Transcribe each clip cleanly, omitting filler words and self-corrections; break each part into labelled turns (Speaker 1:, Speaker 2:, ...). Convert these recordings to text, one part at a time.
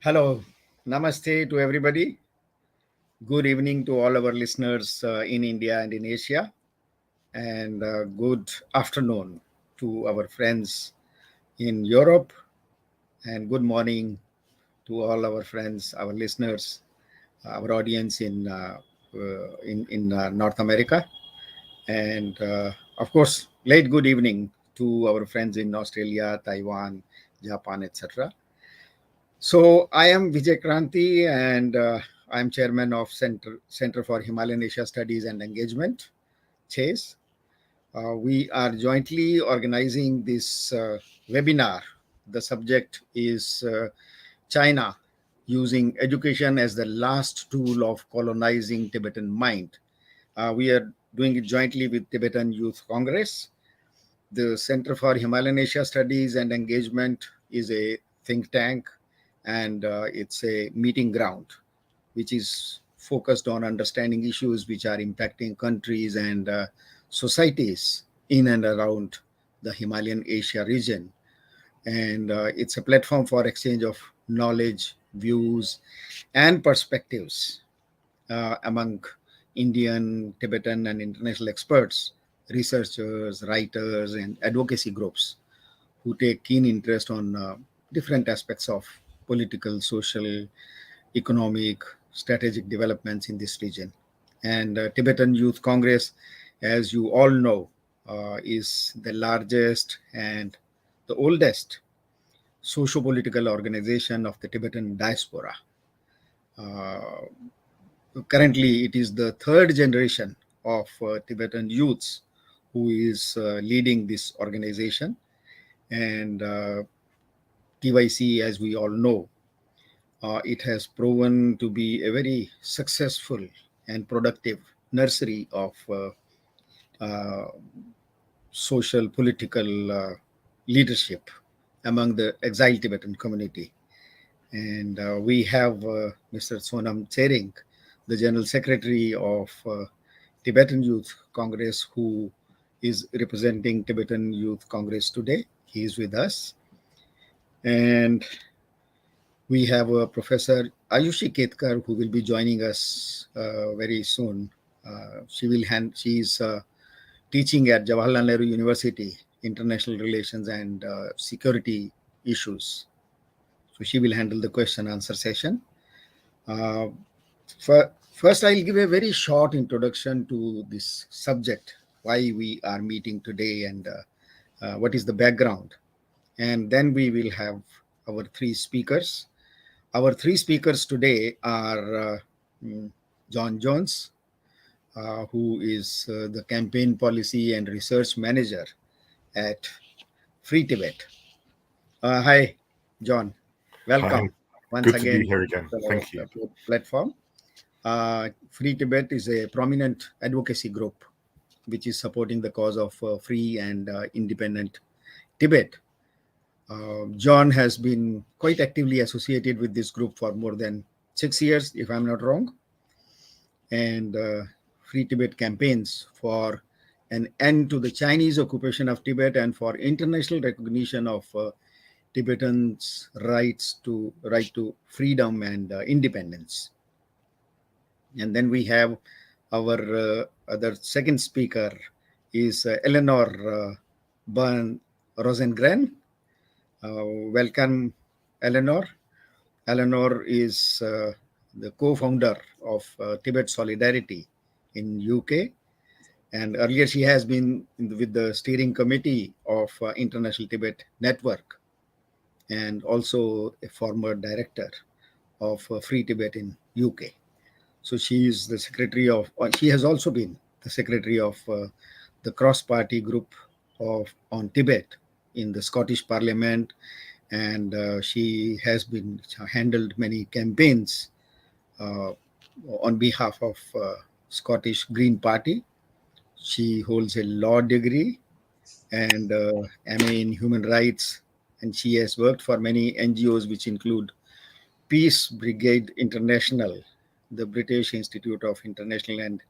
Speaker 1: Hello, namaste to everybody. Good evening to all our listeners in India and in Asia, and good afternoon to our friends in Europe, and good morning to all our friends, our listeners, our audience in North America, and of course, late good evening to our friends in Australia, Taiwan, Japan, etc. So I am Vijay Kranti, and I'm chairman of Center for Himalayan Asia Studies and Engagement, CHASE. We are jointly organizing this webinar. The subject is China using education as the last tool of colonizing Tibetan mind. We are doing it jointly with Tibetan Youth Congress. The Center for Himalayan Asia Studies and Engagement is a think tank, and it's a meeting ground which is focused on understanding issues which are impacting countries and societies in and around the Himalayan Asia region. And it's a platform for exchange of knowledge, views, and perspectives among Indian, Tibetan, and international experts, researchers, writers, and advocacy groups who take keen interest on different aspects of political, social, economic, strategic developments in this region. And Tibetan Youth Congress, as you all know, is the largest and the oldest socio-political organization of the Tibetan diaspora. Uh, Currently, it is the third generation of Tibetan youths who is leading this organization. And TYC, as we all know, it has proven to be a very successful and productive nursery of uh, social political leadership among the exiled Tibetan community. And we have Mr. Sonam Tsering, the General Secretary of Tibetan Youth Congress, who is representing Tibetan Youth Congress today. He is with us. And we have Professor Ayushi Ketkar, who will be joining us very soon. She is teaching at Jawaharlal Nehru University, International Relations and Security Issues. So she will handle the question answer session. Uh, First, I'll give a very short introduction to this subject, why we are meeting today, and what is the background. And then we will have our three speakers. Our three speakers today are John Jones, who is the campaign policy and research manager at Free Tibet. Hi, John.
Speaker 2: Hi,
Speaker 1: Welcome once
Speaker 2: good to be
Speaker 1: again
Speaker 2: here again.
Speaker 1: to
Speaker 2: Thank you.
Speaker 1: the platform. Free Tibet is a prominent advocacy group which is supporting the cause of free and independent Tibet. John has been quite actively associated with this group for more than 6 years, if I'm not wrong. And Free Tibet campaigns for an end to the Chinese occupation of Tibet and for international recognition of Tibetans' right to freedom and independence. And then we have our other second speaker is Eleanor Byrne Rosengren. Welcome, Eleanor. Eleanor is the co-founder of Tibet Solidarity in UK, and earlier she has been with the steering committee of International Tibet Network, and also a former director of Free Tibet in UK. So she is the secretary of, she has also been the secretary of the cross-party group of on Tibet in the Scottish Parliament, and she has been handled many campaigns uh, on behalf of Scottish Green Party. She holds a law degree and MA in human rights, and she has worked for many NGOs, which include Peace Brigade International, the British Institute of International and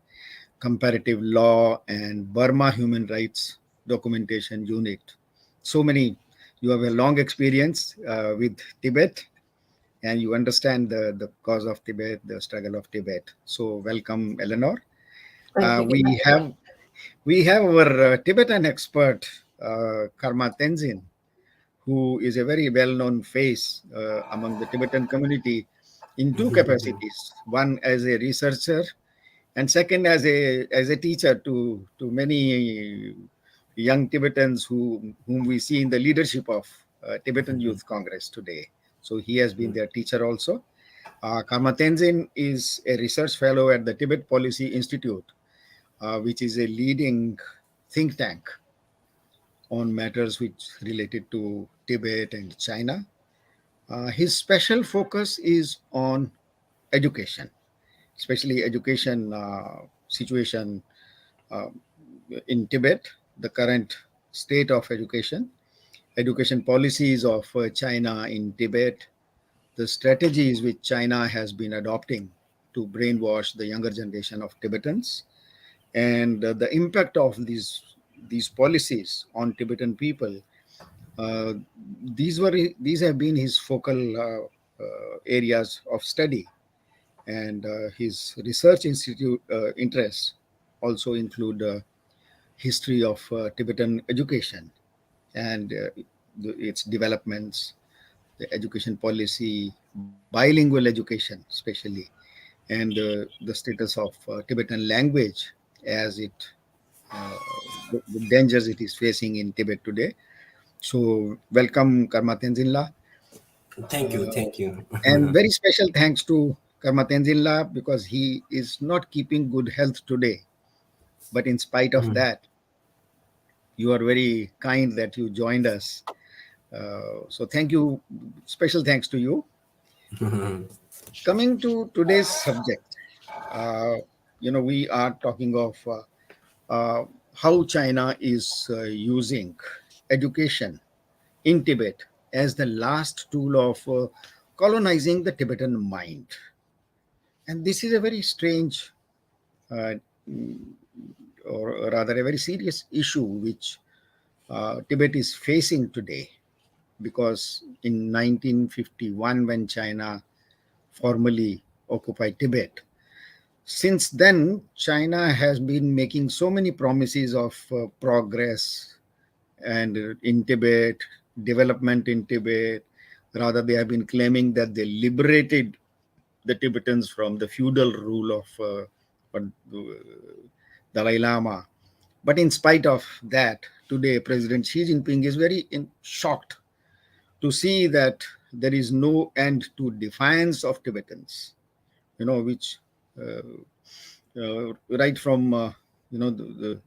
Speaker 1: Comparative Law, and Burma Human Rights Documentation Unit. So many. You have a long experience with Tibet, and you understand the cause of Tibet, the struggle of Tibet. So welcome, Eleanor.
Speaker 2: Thank you.
Speaker 1: We have our Tibetan expert, Karma Tenzin, who is a very well-known face among the Tibetan community in two capacities: one as a researcher, and second as a teacher to many young Tibetans whom we see in the leadership of Tibetan Youth Congress today. So he has been their teacher also. Karma Tenzin is a research fellow at the Tibet Policy Institute, which is a leading think tank on matters which related to Tibet and China. His special focus is on education, especially education situation uh, in Tibet, the current state of education policies of China in Tibet, the strategies which China has been adopting to brainwash the younger generation of Tibetans, and the impact of these policies on Tibetan people. Uh, these have been his focal areas of study, and his research institute interests also include history of Tibetan education and its developments, the education policy, bilingual education, especially, and the status of Tibetan language as the dangers it is facing in Tibet today. So, welcome, Karma Tenzin.
Speaker 3: Thank you, thank you.
Speaker 1: And very special thanks to Karma Tenzin because he is not keeping good health today. But in spite of that, you are very kind that you joined us. So thank you. Special thanks to you. Coming to today's subject, uh, we are talking of how China is using education in Tibet as the last tool of colonizing the Tibetan mind. And this is a very strange, uh, or rather, a very serious issue which Tibet is facing today. Because in 1951, when China formally occupied Tibet, since then, China has been making so many promises of progress and in Tibet, development in Tibet. Rather, they have been claiming that they liberated the Tibetans from the feudal rule of Dalai Lama. But in spite of that, today President Xi Jinping is very shocked to see that there is no end to defiance of Tibetans, which right from the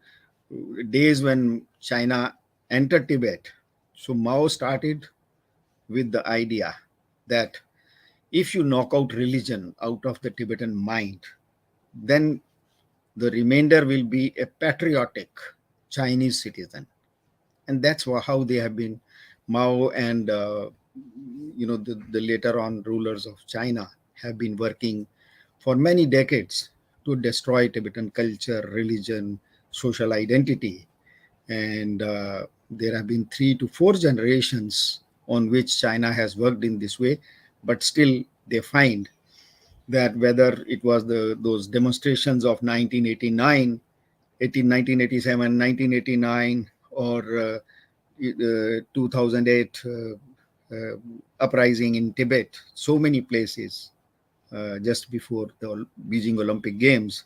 Speaker 1: days when China entered Tibet. So Mao started with the idea that if you knock out religion out of the Tibetan mind, then the remainder will be a patriotic Chinese citizen. And that's how they have been, Mao and the later on rulers of China have been working for many decades to destroy Tibetan culture, religion, social identity. And there have been 3 to 4 generations on which China has worked in this way, but still they find that whether it was those demonstrations of 1989, 1987, 1989, or 2008 uprising in Tibet, so many places just before the Beijing Olympic Games,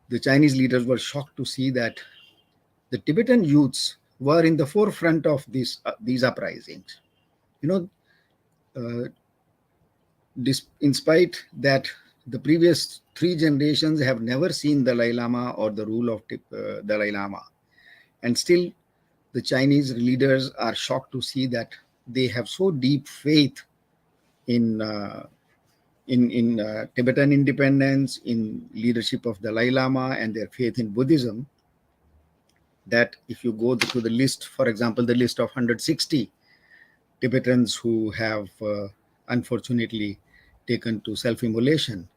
Speaker 1: the Chinese leaders were shocked to see that the Tibetan youths were in the forefront of these uprisings. You know, in spite that the previous 3 generations have never seen Dalai Lama or the rule of Dalai Lama, and still the Chinese leaders are shocked to see that they have so deep faith in Tibetan independence, in leadership of Dalai Lama, and their faith in Buddhism. That if you go to the list, for example, the list of 160 Tibetans who have unfortunately taken to self-immolation,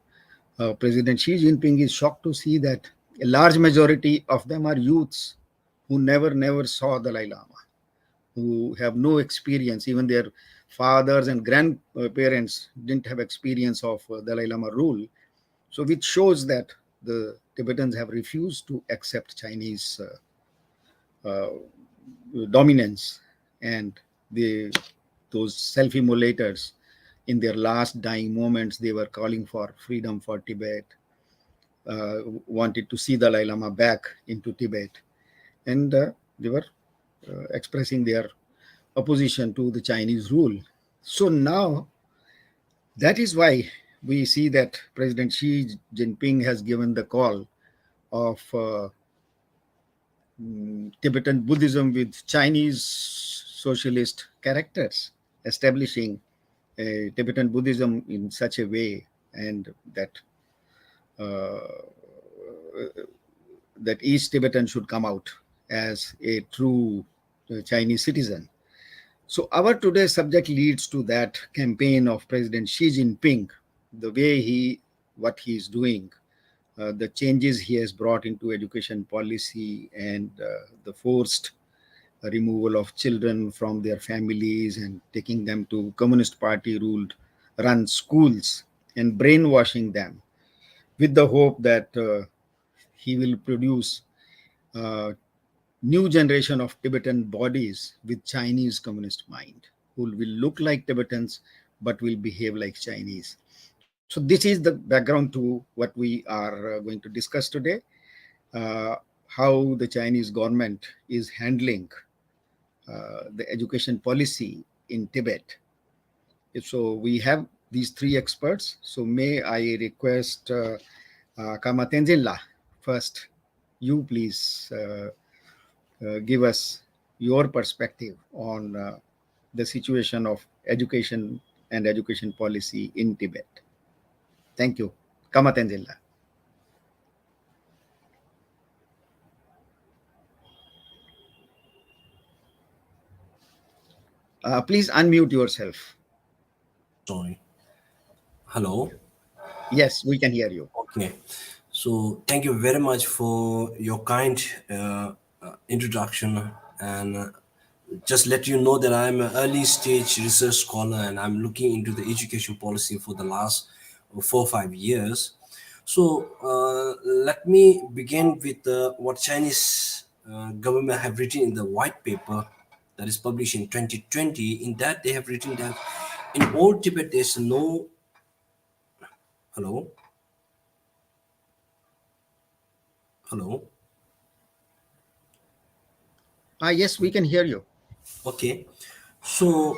Speaker 1: President Xi Jinping is shocked to see that a large majority of them are youths who never saw Dalai Lama, who have no experience. Even their fathers and grandparents didn't have experience of Dalai Lama rule. So, which shows that the Tibetans have refused to accept Chinese uh, dominance, and they those self-immolators in their last dying moments, they were calling for freedom for Tibet, wanted to see Dalai Lama back into Tibet, and they were expressing their opposition to the Chinese rule. So now that is why we see that President Xi Jinping has given the call of Tibetan Buddhism with Chinese socialist characters, establishing Tibetan Buddhism in such a way, and uh, that each Tibetan should come out as a true Chinese citizen. So our today's subject leads to that campaign of President Xi Jinping, the way what he is doing, the changes he has brought into education policy, and the forced removal of children from their families and taking them to Communist Party ruled run schools and brainwashing them with the hope that he will produce a new generation of Tibetan bodies with Chinese communist mind, who will look like Tibetans but will behave like Chinese. So this is the background to what we are going to discuss today. Uh, how the Chinese government is handling the education policy in Tibet. So we have these three experts. So may I request Kama Tenzilla first, you please give us your perspective on the situation of education and education policy in Tibet. Thank you. Kama Tenzilla. Please unmute yourself.
Speaker 3: Sorry. Hello.
Speaker 1: Yes, we can hear you.
Speaker 3: Okay. So thank you very much for your kind introduction, and just let you know that I'm an early stage research scholar and I'm looking into the education policy for the last 4 or 5 years. So let me begin with what Chinese government have written in the white paper that is published in 2020. In that, they have written that in all Tibet there's no hello hello.
Speaker 1: Yes, we can hear you.
Speaker 3: Okay. So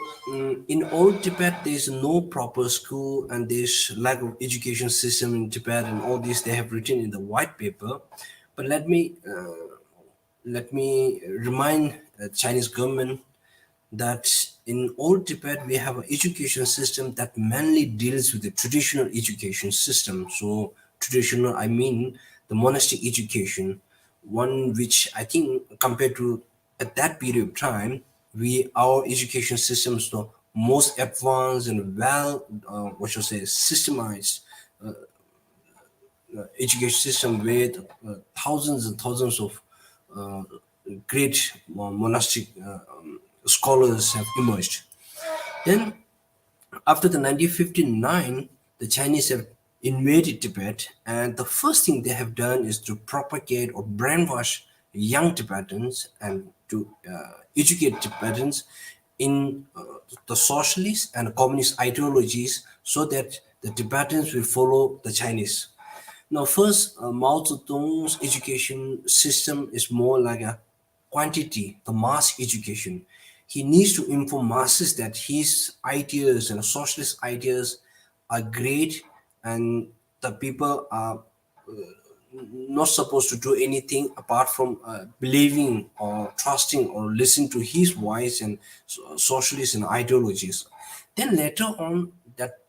Speaker 3: in old Tibet, there's no proper school and there's lack of education system in Tibet, and all this they have written in the white paper. But let me remind the Chinese government that in old Tibet we have an education system that mainly deals with the traditional education system. So traditional, I mean the monastic education, one which I think compared to at that period of time, we our education system is the most advanced and well, what should I say, systemized education system with thousands and thousands of uh, great monastic scholars have emerged. Then, after the 1959, the Chinese have invaded Tibet, and the first thing they have done is to propagate or brainwash young Tibetans and to educate Tibetans in the socialist and communist ideologies so that the Tibetans will follow the Chinese. Now, first, Mao Zedong's education system is more like a quantity, the mass education. He needs to inform masses that his ideas and socialist ideas are great, and the people are not supposed to do anything apart from believing or trusting or listening to his voice and socialist and ideologies. Then later on, that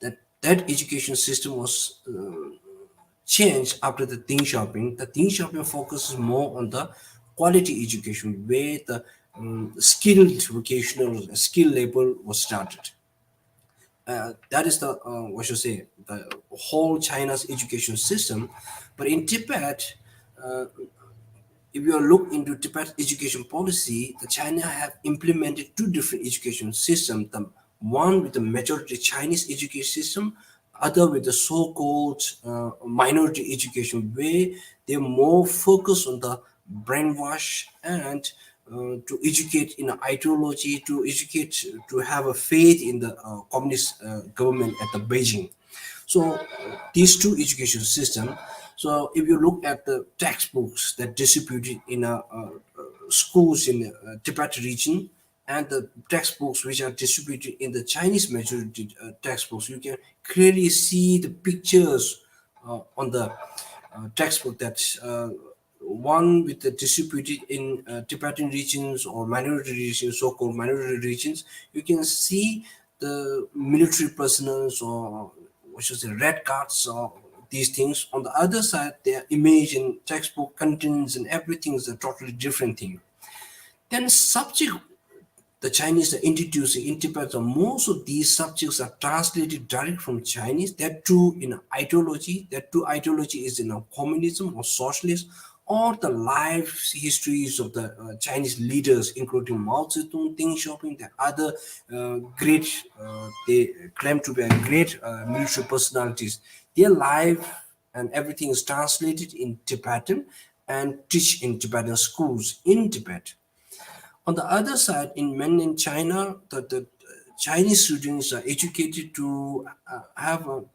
Speaker 3: education system was changed after the Ding Shopping. The Ding Shopping focuses more on the quality education, where the skilled vocational skill label was started. That is the what should I say, the whole China's education system. But in Tibet, if you look into Tibet education policy, the China have implemented two different education systems. The one with the majority Chinese education system, other with the so-called minority education, where they're more focused on the brainwash and to educate in ideology, to educate, to have a faith in the communist government at the Beijing. So these two education system. So if you look at the textbooks that distributed in schools in the Tibet region and the textbooks which are distributed in the Chinese majority textbooks, you can clearly see the pictures on the textbook that one with the distributed in Tibetan regions or minority regions, so-called minority regions, you can see the military personnel or what should I say, red cards or these things. On the other side, their image and textbook contents and everything is a totally different thing. Then subject the Chinese are introducing in Tibet, so most of these subjects are translated direct from Chinese. That too in ideology. That too ideology is in a communism or socialist, or the life histories of the Chinese leaders, including Mao Zedong, Deng Xiaoping, the other great, they claim to be a great military personalities. Their life and everything is translated in Tibetan and teach in Tibetan schools in Tibet. On the other side, in mainland China, the Chinese students are educated to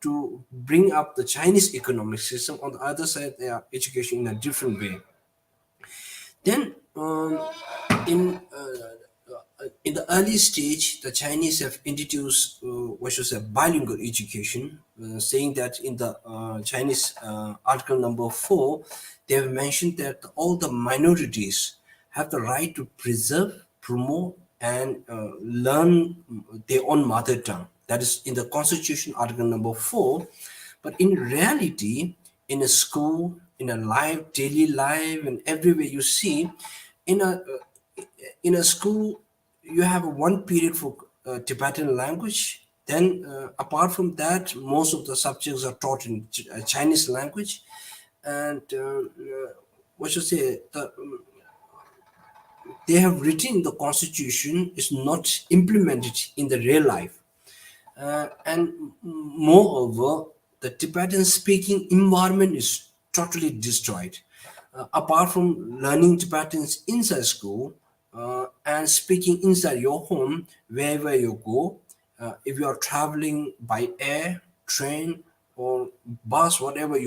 Speaker 3: to bring up the Chinese economic system. On the other side, they are education in a different way. Then, in in the early stage, the Chinese have introduced what should I say bilingual education, saying that in the Chinese article number 4, they have mentioned that all the minorities have the right to preserve, promote, and learn their own mother tongue. That is in the Constitution, article number 4. But in reality, in a school, in a life, daily life, and everywhere you see, in a school, you have one period for Tibetan language. Then, apart from that, most of the subjects are taught in Chinese language. And what should I say? They have written the constitution is not implemented in the real life. And moreover, the Tibetan speaking environment is totally destroyed. Apart from learning Tibetans inside school and speaking inside your home, wherever you go, if you are traveling by air, train, or bus, whatever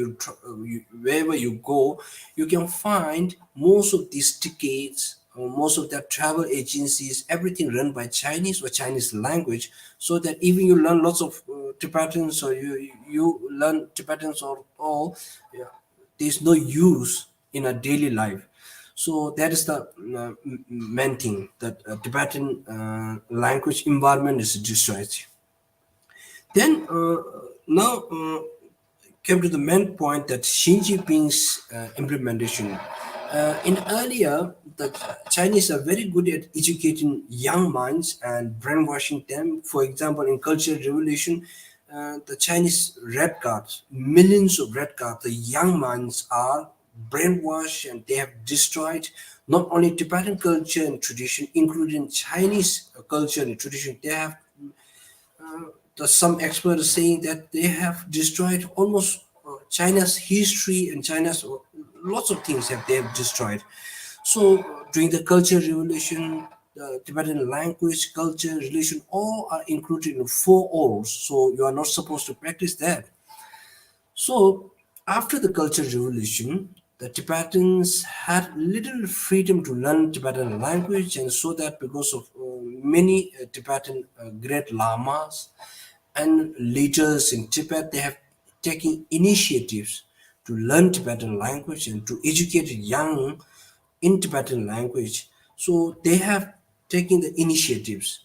Speaker 3: wherever you go, you can find most of these tickets most of their travel agencies, everything run by Chinese or Chinese language, so that even you learn lots of Tibetans or you learn Tibetans or all, yeah, there's no use in a daily life. So that is the main thing that Tibetan language environment is destroyed. Then now came to the main point that Xi Jinping's implementation. In earlier, the Chinese are very good at educating young minds and brainwashing them. For example, in Cultural Revolution, the Chinese red cards, millions of red cards, the young minds are brainwashed and they have destroyed not only Tibetan culture and tradition, including Chinese culture and tradition. They have some experts are saying that they have destroyed almost China's history and China's lots of things have they have destroyed. So during the Cultural Revolution, the Tibetan language, culture, religion, all are included in 4 O's. So you are not supposed to practice that. So, after the Cultural Revolution, the Tibetans had little freedom to learn Tibetan language, and so that because of many Tibetan great lamas and leaders in Tibet, they have taken initiatives to learn Tibetan language and to educate young in Tibetan language. So they have taken the initiatives.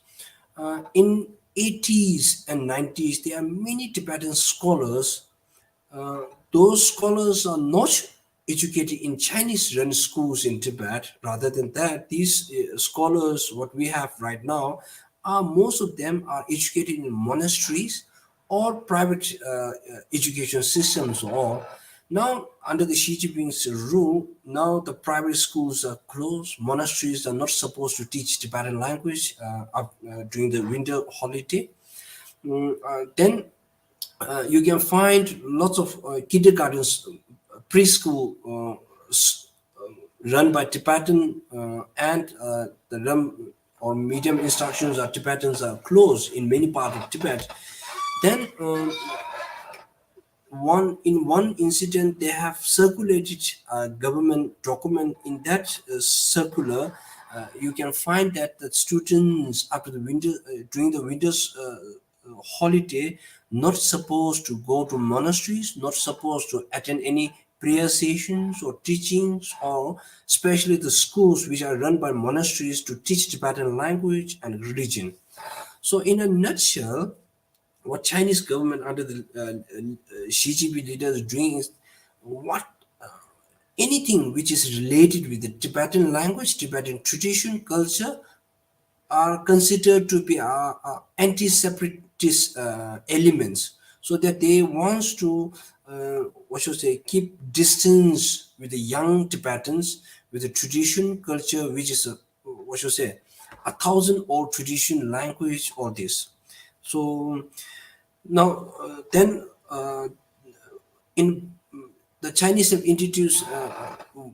Speaker 3: In 80s and 90s, there are many Tibetan scholars those scholars are not educated in Chinese run schools in Tibet. Rather than that, these scholars, what we have right now, are most of them are educated in monasteries or private education systems. Or Now, under the Xi Jinping's rule, now the private schools are closed. Monasteries are not supposed to teach Tibetan language during the winter holiday. Then you can find lots of kindergartens, preschool run by Tibetan and the run or medium instructions are Tibetans are closed in many parts of Tibet. Then one incident they have circulated a government document. In that circular you can find that the students after the winter during the winter's holiday not supposed to go to monasteries, not supposed to attend any prayer sessions or teachings, or especially the schools which are run by monasteries to teach Tibetan language and religion. So in a nutshell, what Chinese government under the Xi Jinping leaders is doing is what anything which is related with the Tibetan language, Tibetan tradition, culture are considered to be anti-separatist elements, so that they wants to what should I say keep distance with the young Tibetans with the tradition culture which is a what should I say a thousand old tradition language or this. So now, then in the Chinese have introduced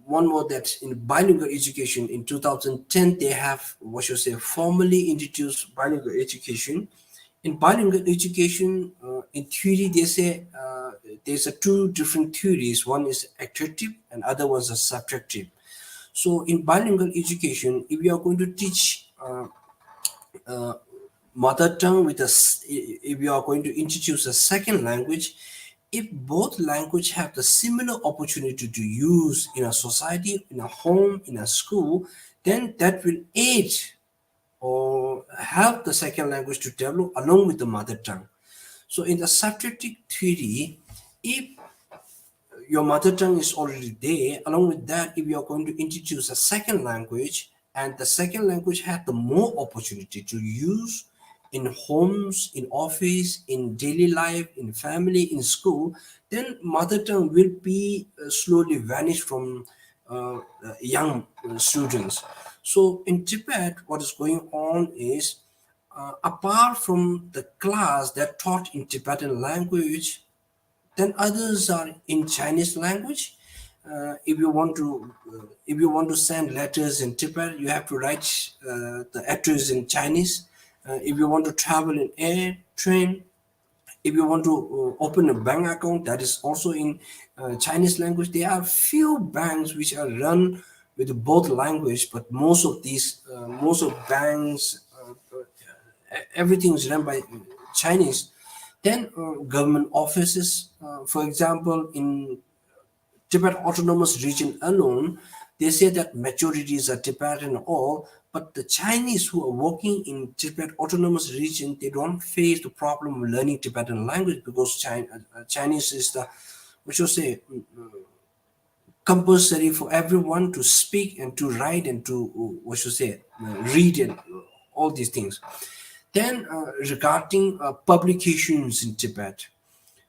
Speaker 3: one more that in bilingual education in 2010 they have what should I say formally introduced bilingual education. In bilingual education, in theory they say there's a two different theories. One is attractive and other ones are subtractive. So in bilingual education, if you are going to teach mother tongue if you are going to introduce a second language, if both language have the similar opportunity to use in a society, in a home, in a school, then that will aid or help the second language to develop along with the mother tongue. So in the subjective theory, if your mother tongue is already there, along with that, if you are going to introduce a second language and the second language has the more opportunity to use in homes, in office, in daily life, in family, in school, then mother tongue will be slowly vanish from young students. So in Tibet, what is going on is apart from the class that taught in Tibetan language, then others are in Chinese language. If you want to send letters in Tibet, you have to write the address in Chinese. If you want to travel in air, train, if you want to open a bank account, that is also in Chinese language. There are few banks which are run with both language, but most of banks, everything is run by Chinese. Then government offices, for example, in Tibet Autonomous Region alone, they say that majorities are Tibetan all, but the Chinese who are working in Tibet Autonomous Region, they don't face the problem of learning Tibetan language because Chinese is the, what should I say, compulsory for everyone to speak and to write and to, what should I say, read and all these things. Then regarding publications in Tibet,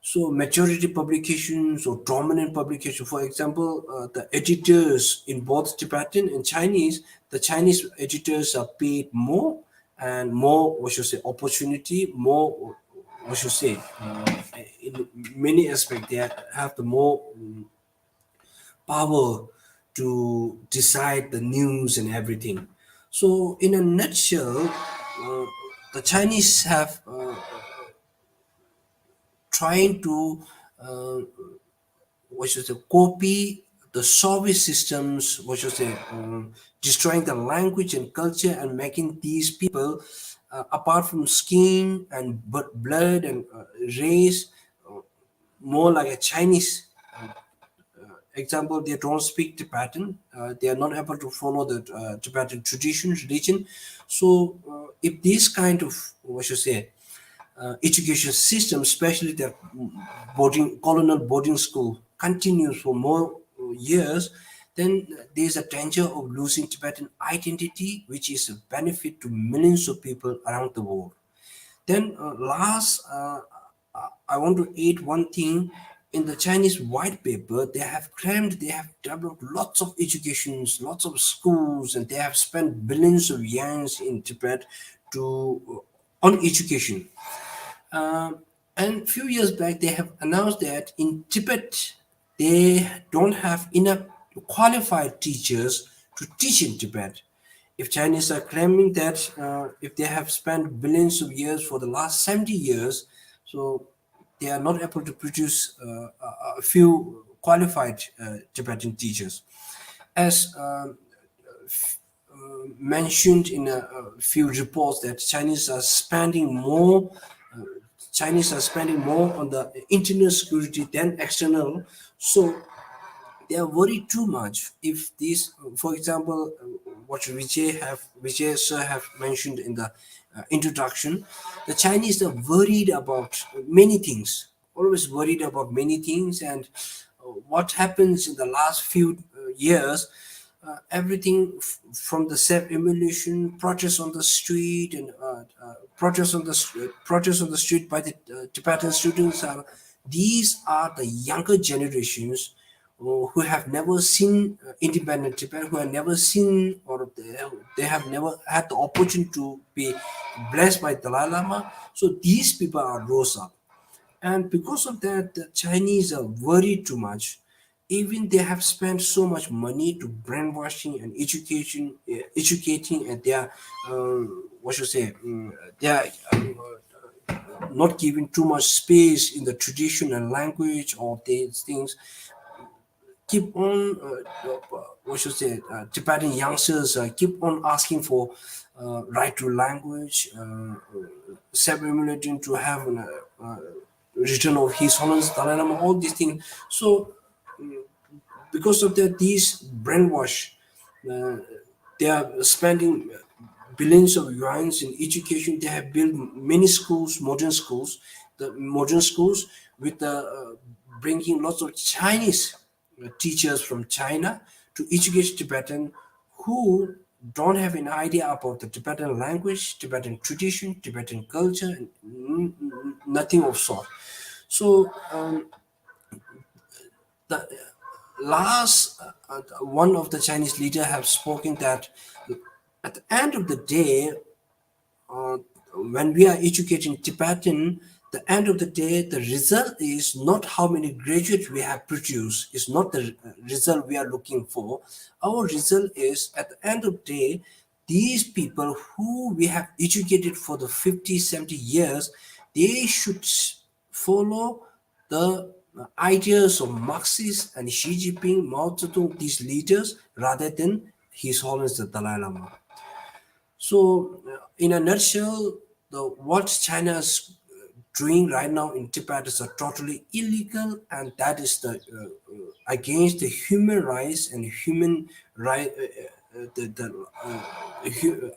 Speaker 3: so majority publications or dominant publication, for example, the editors in both Tibetan and Chinese, the Chinese editors are paid more and more, what should I say, opportunity, more, what should I say, in many aspects, they have the more power to decide the news and everything. So in a nutshell, the Chinese have trying to what should I say, copy the Soviet systems, what should I say, destroying the language and culture and making these people, apart from skin and blood and race, more like a Chinese. Example, they don't speak Tibetan. They are not able to follow the Tibetan tradition, religion. So, if this kind of, what should I say, education system, especially the colonial boarding school, continues for more years, then there is a danger of losing Tibetan identity, which is a benefit to millions of people around the world. Then last, I want to add one thing. in the Chinese white paper, they have claimed they have developed lots of educations, lots of schools, and they have spent billions of yuans in Tibet to on education. And few years back, they have announced that in Tibet, they don't have enough qualified teachers to teach in Tibet. If Chinese are claiming that if they have spent billions of years for the last 70 years, so they are not able to produce a few qualified Tibetan teachers. As mentioned in a few reports that Chinese are spending more on the internal security than external. So they are worried too much if these, for example, what Vijay sir have mentioned in the introduction, the Chinese are worried about many things, always worried about many things. And what happens in the last few years, everything from the self-immolation, protests on the street, and protests on the street by the Tibetan students are, these are the younger generations who have never seen independent Tibet, who have never seen, or they have never had the opportunity to be blessed by Dalai Lama. So these people are rose up, and because of that, the Chinese are worried too much. Even they have spent so much money to brainwashing and educating, and they are, what should I say, they are not giving too much space in the tradition and language of these things. Keep on, what should I say, Tibetan youngsters keep on asking for right to language, self-emulating to have an, return of His Holiness Dalai Lama, all these things. So because of that, these brainwash, uh, they are spending billions of yuans in education. They have built many schools, modern schools with bringing lots of Chinese teachers from China to educate Tibetan who don't have an idea about the Tibetan language, Tibetan tradition, Tibetan culture, and nothing of sort. So the last one of the Chinese leader have spoken that at the end of the day, uh, when we are educating Tibetan, the end of the day, the result is not how many graduates we have produced. It's not the result we are looking for. Our result is at the end of the day, these people who we have educated for the 50, 70 years, they should follow the ideas of Marxists and Xi Jinping, Mao Zedong, these leaders, rather than His Holiness the Dalai Lama. So, in a nutshell, what China is doing right now in Tibet is totally illegal, and that is against the human rights and human right.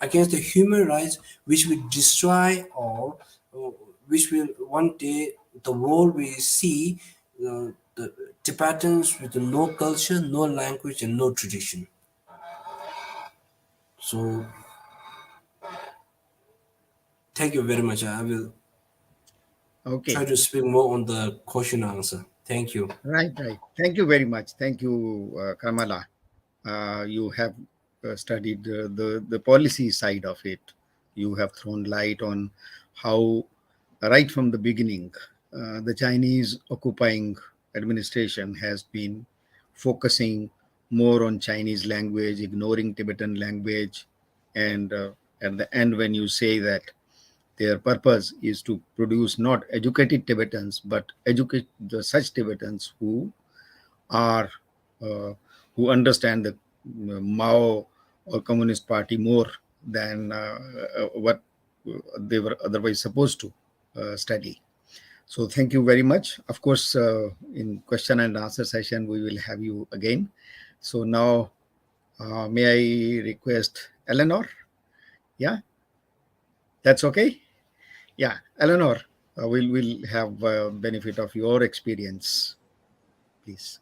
Speaker 3: Against the human rights, which will destroy all, which will one day the world will see the Tibetans with no culture, no language, and no tradition. So, thank you very much. I will try
Speaker 1: Okay.
Speaker 3: to speak more on the question answer. Thank you.
Speaker 1: Right, right. Thank you very much. Thank you, Kamala. You have studied the policy side of it. You have thrown light on how, right from the beginning, the Chinese occupying administration has been focusing more on Chinese language, ignoring Tibetan language, and at the end, when you say that their purpose is to produce not educated Tibetans, but educate such Tibetans are uh, who understand the Mao or Communist Party more than what they were otherwise supposed to study. So thank you very much. Of course, in question and answer session, we will have you again. So now, may I request Eleanor? Yeah, that's okay. Yeah, Eleanor, we'll have benefit of your experience, please.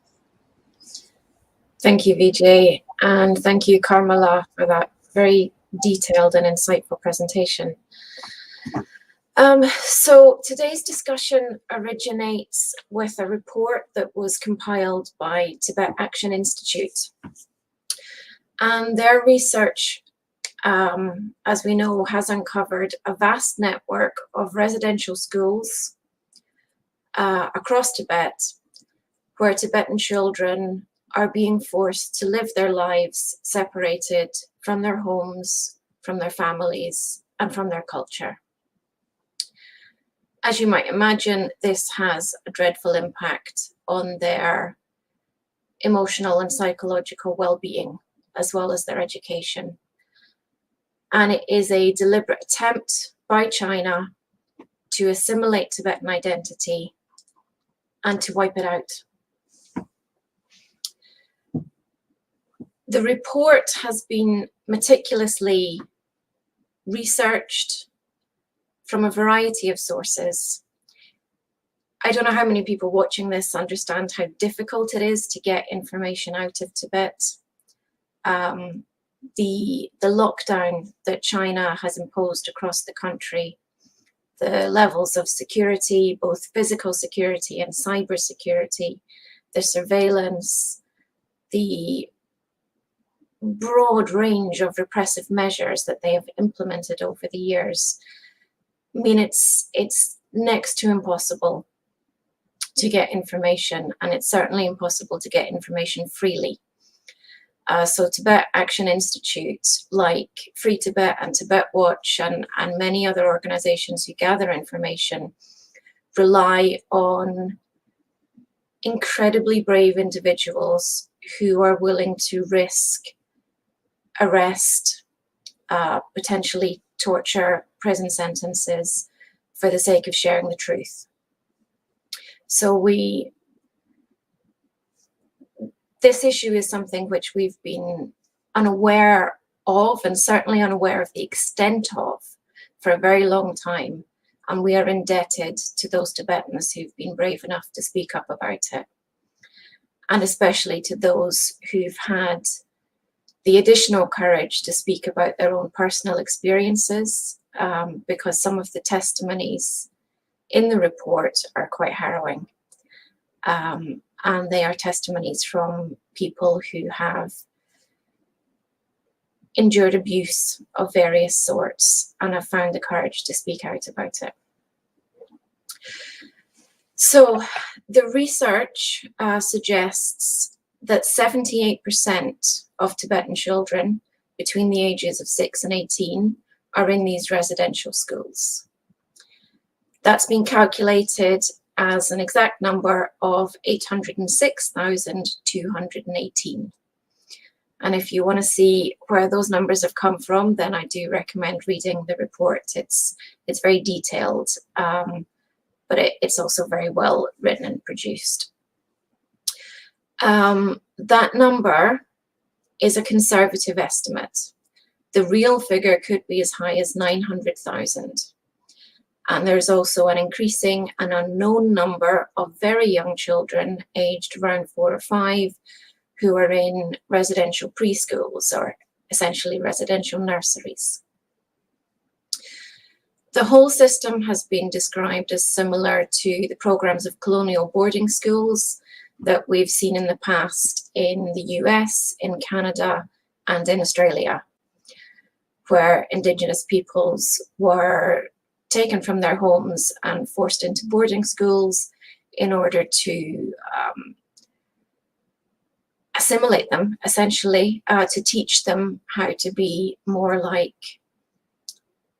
Speaker 2: Thank you, Vijay, and thank you, Karmala, for that very detailed and insightful presentation. So today's discussion originates with a report that was compiled by Tibet Action Institute. And their research, as we know, has uncovered a vast network of residential schools across Tibet, where Tibetan children are being forced to live their lives separated from their homes, from their families, and from their culture. As you might imagine, this has a dreadful impact on their emotional and psychological well-being, as well as their education. And it is a deliberate attempt by China to assimilate Tibetan identity and to wipe it out. The report has been meticulously researched from a variety of sources. I don't know how many people watching this understand how difficult it is to get information out of Tibet. The lockdown that China has imposed across the country, the levels of security, both physical security and cyber security, the surveillance, the broad range of repressive measures that they have implemented over the years mean it's next to impossible to get information, and it's certainly impossible to get information freely. So Tibet Action Institute, like Free Tibet and Tibet Watch and many other organizations who gather information, rely on incredibly brave individuals who are willing to risk arrest, potentially torture, prison sentences for the sake of sharing the truth. So this issue is something which we've been unaware of, and certainly unaware of the extent of, for a very long time. And we are indebted to those Tibetans who've been brave enough to speak up about it. And especially to those who've had the additional courage to speak about their own personal experiences, because some of the testimonies in the report are quite harrowing. And they are testimonies from people who have endured abuse of various sorts and have found the courage to speak out about it. So the research suggests that 78% of Tibetan children between the ages of 6 and 18 are in these residential schools. That's been calculated as an exact number of 806,218. And if you want to see where those numbers have come from, then I do recommend reading the report. It's very detailed, but it's also very well written and produced. That number is a conservative estimate. The real figure could be as high as 900,000. And there's also an increasing and unknown number of very young children aged around 4 or 5 who are in residential preschools, or essentially residential nurseries. The whole system has been described as similar to the programs of colonial boarding schools that we've seen in the past in the US, in Canada, and in Australia, where Indigenous peoples were taken from their homes and forced into boarding schools in order to assimilate them, essentially, to teach them how to be more like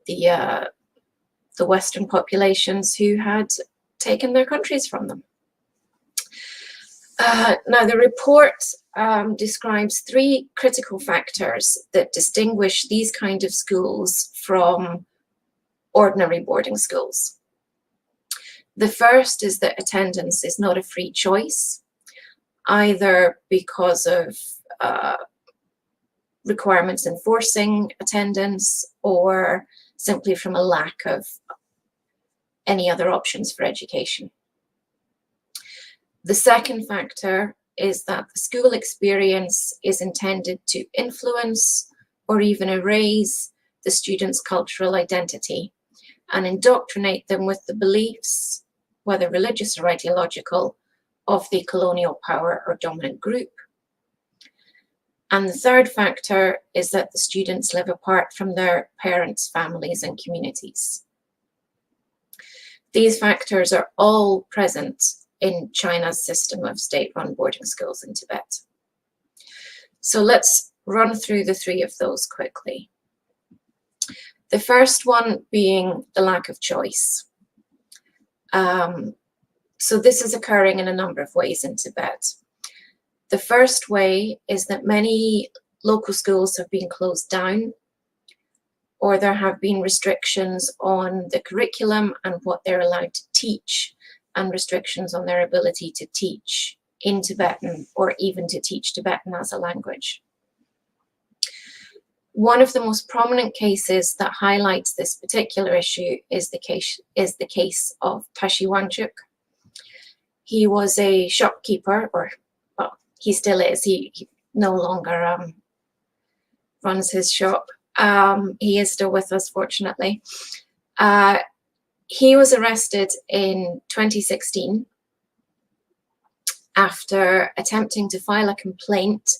Speaker 2: the Western populations who had taken their countries from them. Now, the report describes 3 critical factors that distinguish these kind of schools from ordinary boarding schools. The first is that attendance is not a free choice, either because of requirements enforcing attendance or simply from a lack of any other options for education. The second factor is that the school experience is intended to influence or even erase the student's cultural identity, and indoctrinate them with the beliefs, whether religious or ideological, of the colonial power or dominant group. And the third factor is that the students live apart from their parents, families, and communities. These factors are all present in China's system of state-run boarding schools in Tibet. So let's run through the three of those quickly. The first one being the lack of choice. So this is occurring in a number of ways in Tibet. The first way is that many local schools have been closed down, or there have been restrictions on the curriculum and what they're allowed to teach, and restrictions on their ability to teach in Tibetan or even to teach Tibetan as a language. One of the most prominent cases that highlights this particular issue is the case of Tashi Wanchuk. He was a shopkeeper, or well, he still is. He no longer runs his shop. He is still with us, fortunately. He was arrested in 2016 after attempting to file a complaint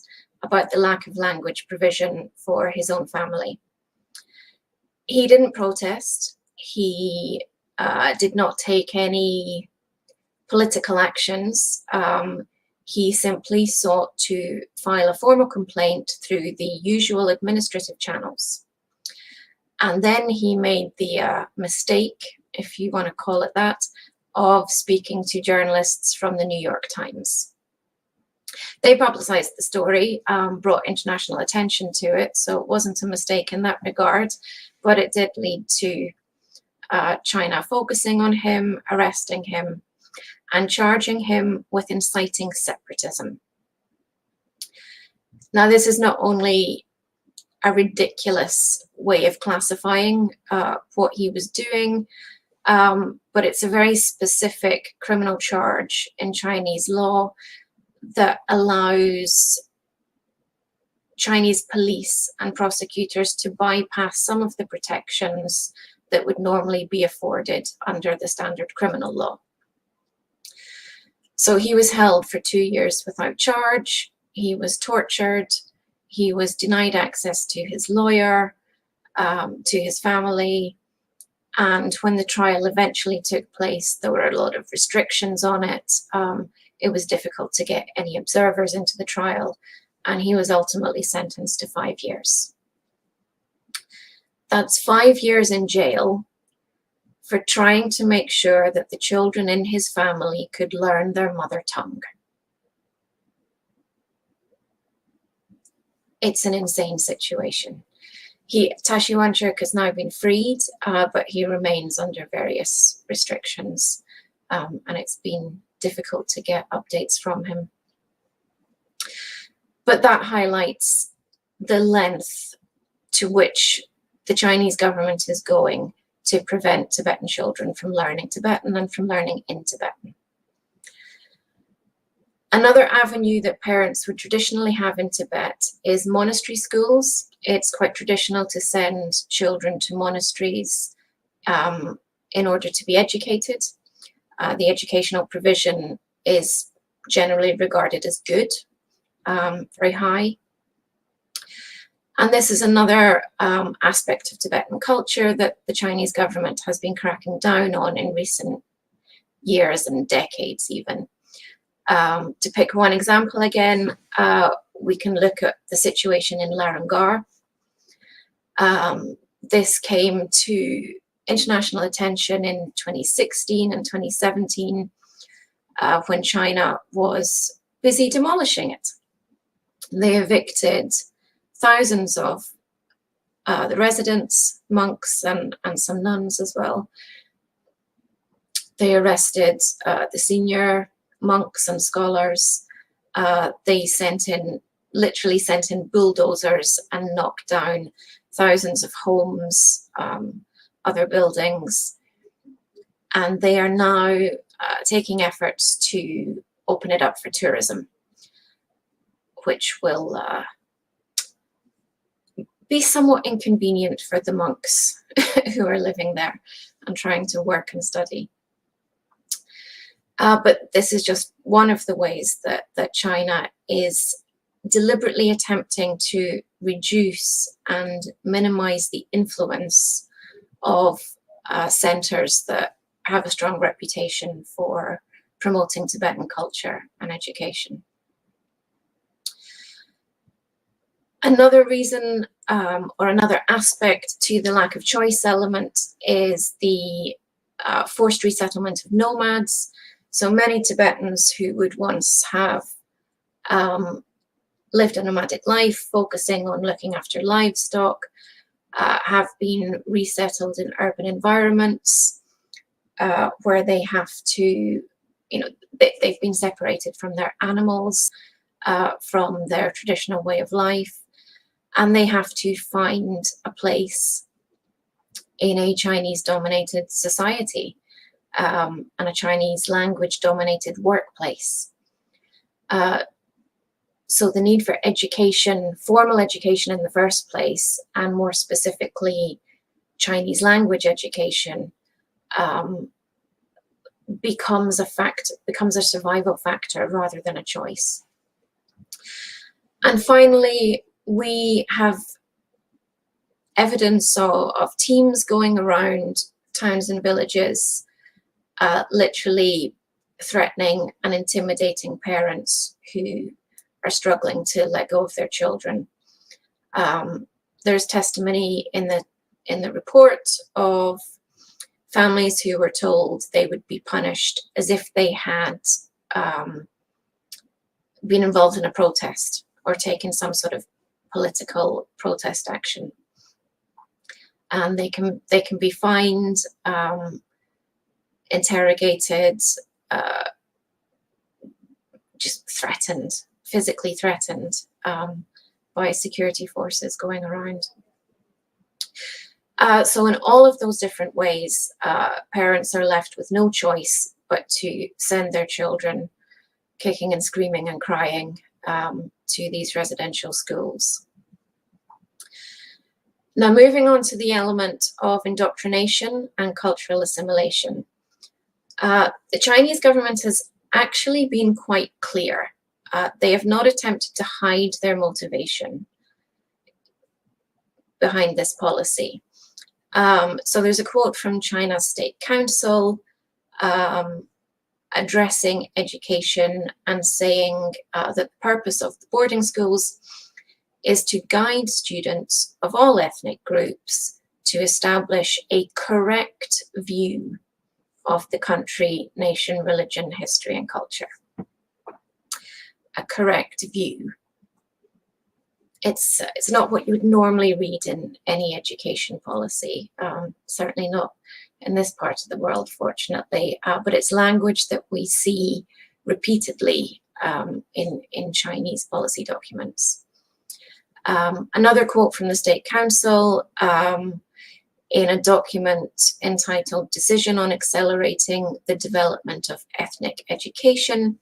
Speaker 2: about the lack of language provision for his own family. He didn't protest. He did not take any political actions. He simply sought to file a formal complaint through the usual administrative channels. And then he made the mistake, if you want to call it that, of speaking to journalists from the New York Times. They publicized the story, brought international attention to it, so it wasn't a mistake in that regard, but it did lead to China focusing on him, arresting him, and charging him with inciting separatism. Now, this is not only a ridiculous way of classifying what he was doing, but it's a very specific criminal charge in Chinese law that allows Chinese police and prosecutors to bypass some of the protections that would normally be afforded under the standard criminal law. So he was held for 2 years without charge. He was tortured. He was denied access to his lawyer, to his family. And when the trial eventually took place, there were a lot of restrictions on it. It was difficult to get any observers into the trial, and he was ultimately sentenced to 5 years. That's 5 years in jail for trying to make sure that the children in his family could learn their mother tongue. It's an insane situation. Tashi Wanchuk has now been freed, but he remains under various restrictions, and it's been difficult to get updates from him. But that highlights the length to which the Chinese government is going to prevent Tibetan children from learning Tibetan and from learning in Tibetan. Another avenue that parents would traditionally have in Tibet is monastery schools. It's quite traditional to send children to monasteries in order to be educated. The educational provision is generally regarded as good, very high. And this is another aspect of Tibetan culture that the Chinese government has been cracking down on in recent years and decades even. To pick one example again, we can look at the situation in Larangar. This came to international attention in 2016 and 2017 when China was busy demolishing it. They evicted thousands of the residents, monks, and some nuns as well. They arrested the senior monks and scholars. They literally sent in bulldozers and knocked down thousands of homes, other buildings. And they are now taking efforts to open it up for tourism, which will be somewhat inconvenient for the monks who are living there. and trying to work and study. But this is just one of the ways that China is deliberately attempting to reduce and minimize the influence of centers that have a strong reputation for promoting Tibetan culture and education. Another reason or another aspect to the lack of choice element is the forced resettlement of nomads. So many Tibetans who would once have lived a nomadic life, focusing on looking after livestock, have been resettled in urban environments where they have to, they've been separated from their animals, from their traditional way of life, and they have to find a place in a Chinese-dominated society and a Chinese language-dominated workplace. So the need for education, formal education in the first place, and more specifically Chinese language education, becomes a survival factor rather than a choice. And finally, we have evidence of teams going around towns and villages, literally threatening and intimidating parents who are struggling to let go of their children. There's testimony in the report of families who were told they would be punished as if they had been involved in a protest or taken some sort of political protest action. And they can be fined, interrogated, just threatened, physically threatened by security forces going around. So in all of those different ways, parents are left with no choice but to send their children kicking and screaming and crying to these residential schools. Now, moving on to the element of indoctrination and cultural assimilation. The Chinese government has actually been quite clear. They have not attempted to hide their motivation behind this policy. So there's a quote from China's State Council addressing education and saying that the purpose of the boarding schools is to guide students of all ethnic groups to establish a correct view of the country, nation, religion, history, and culture. A correct view. It's not what you would normally read in any education policy, certainly not in this part of the world, fortunately, but it's language that we see repeatedly in Chinese policy documents. Another quote from the State Council in a document entitled Decision on Accelerating the Development of Ethnic Education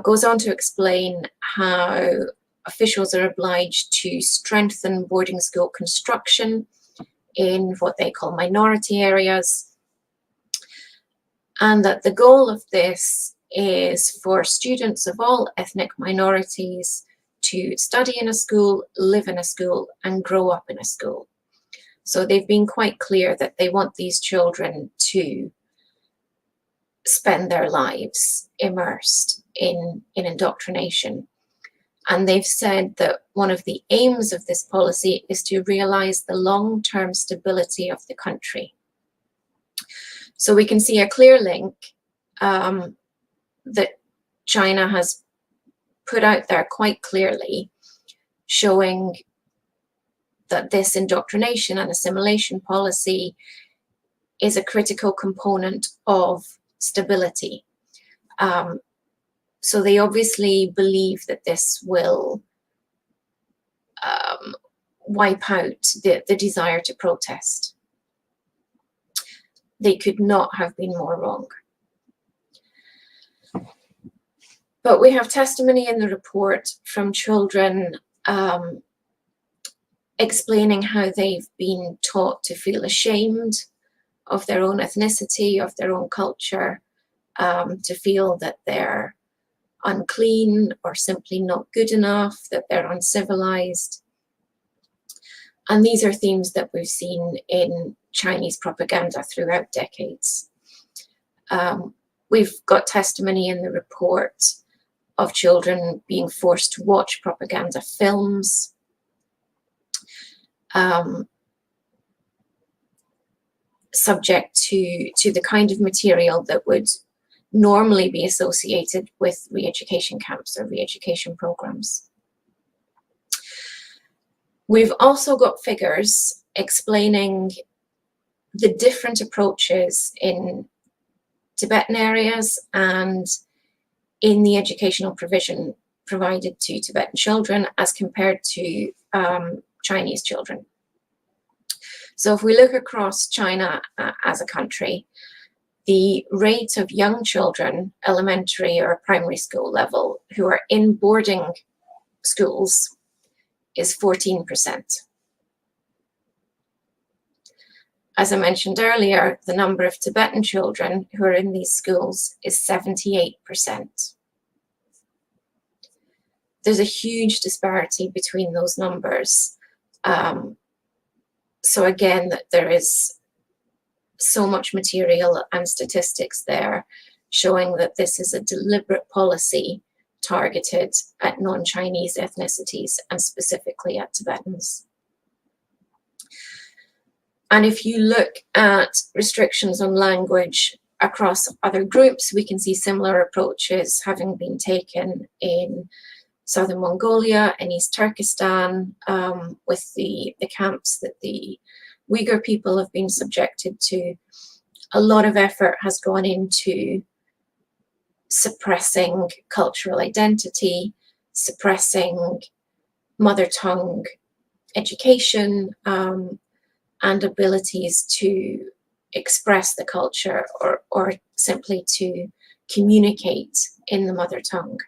Speaker 2: goes on to explain how officials are obliged to strengthen boarding school construction in what they call minority areas, and that the goal of this is for students of all ethnic minorities to study in a school, live in a school, and grow up in a school. So they've been quite clear that they want these children to spend their lives immersed in indoctrination. And they've said that one of the aims of this policy is to realize the long-term stability of the country. So we can see a clear link that China has put out there quite clearly, showing that this indoctrination and assimilation policy is a critical component of stability. So they obviously believe that this will wipe out the desire to protest. They could not have been more wrong. But we have testimony in the report from children explaining how they've been taught to feel ashamed of their own ethnicity, of their own culture, to feel that they're unclean or simply not good enough, that they're uncivilized. And these are themes that we've seen in Chinese propaganda throughout decades. We've got testimony in the report of children being forced to watch propaganda films, subject to the kind of material that would normally be associated with re-education camps or re-education programs. We've also got figures explaining the different approaches in Tibetan areas and in the educational provision provided to Tibetan children as compared to Chinese children. So if we look across China as a country, the rate of young children, elementary or primary school level, who are in boarding schools is 14%. As I mentioned earlier, the number of Tibetan children who are in these schools is 78%. There's a huge disparity between those numbers. So again, there is so much material and statistics there showing that this is a deliberate policy targeted at non-Chinese ethnicities and specifically at Tibetans. And if you look at restrictions on language across other groups, we can see similar approaches having been taken in Southern Mongolia and East Turkestan, with the camps that the Uyghur people have been subjected to. A lot of effort has gone into suppressing cultural identity, suppressing mother tongue education, and abilities to express the culture or simply to communicate in the mother tongue.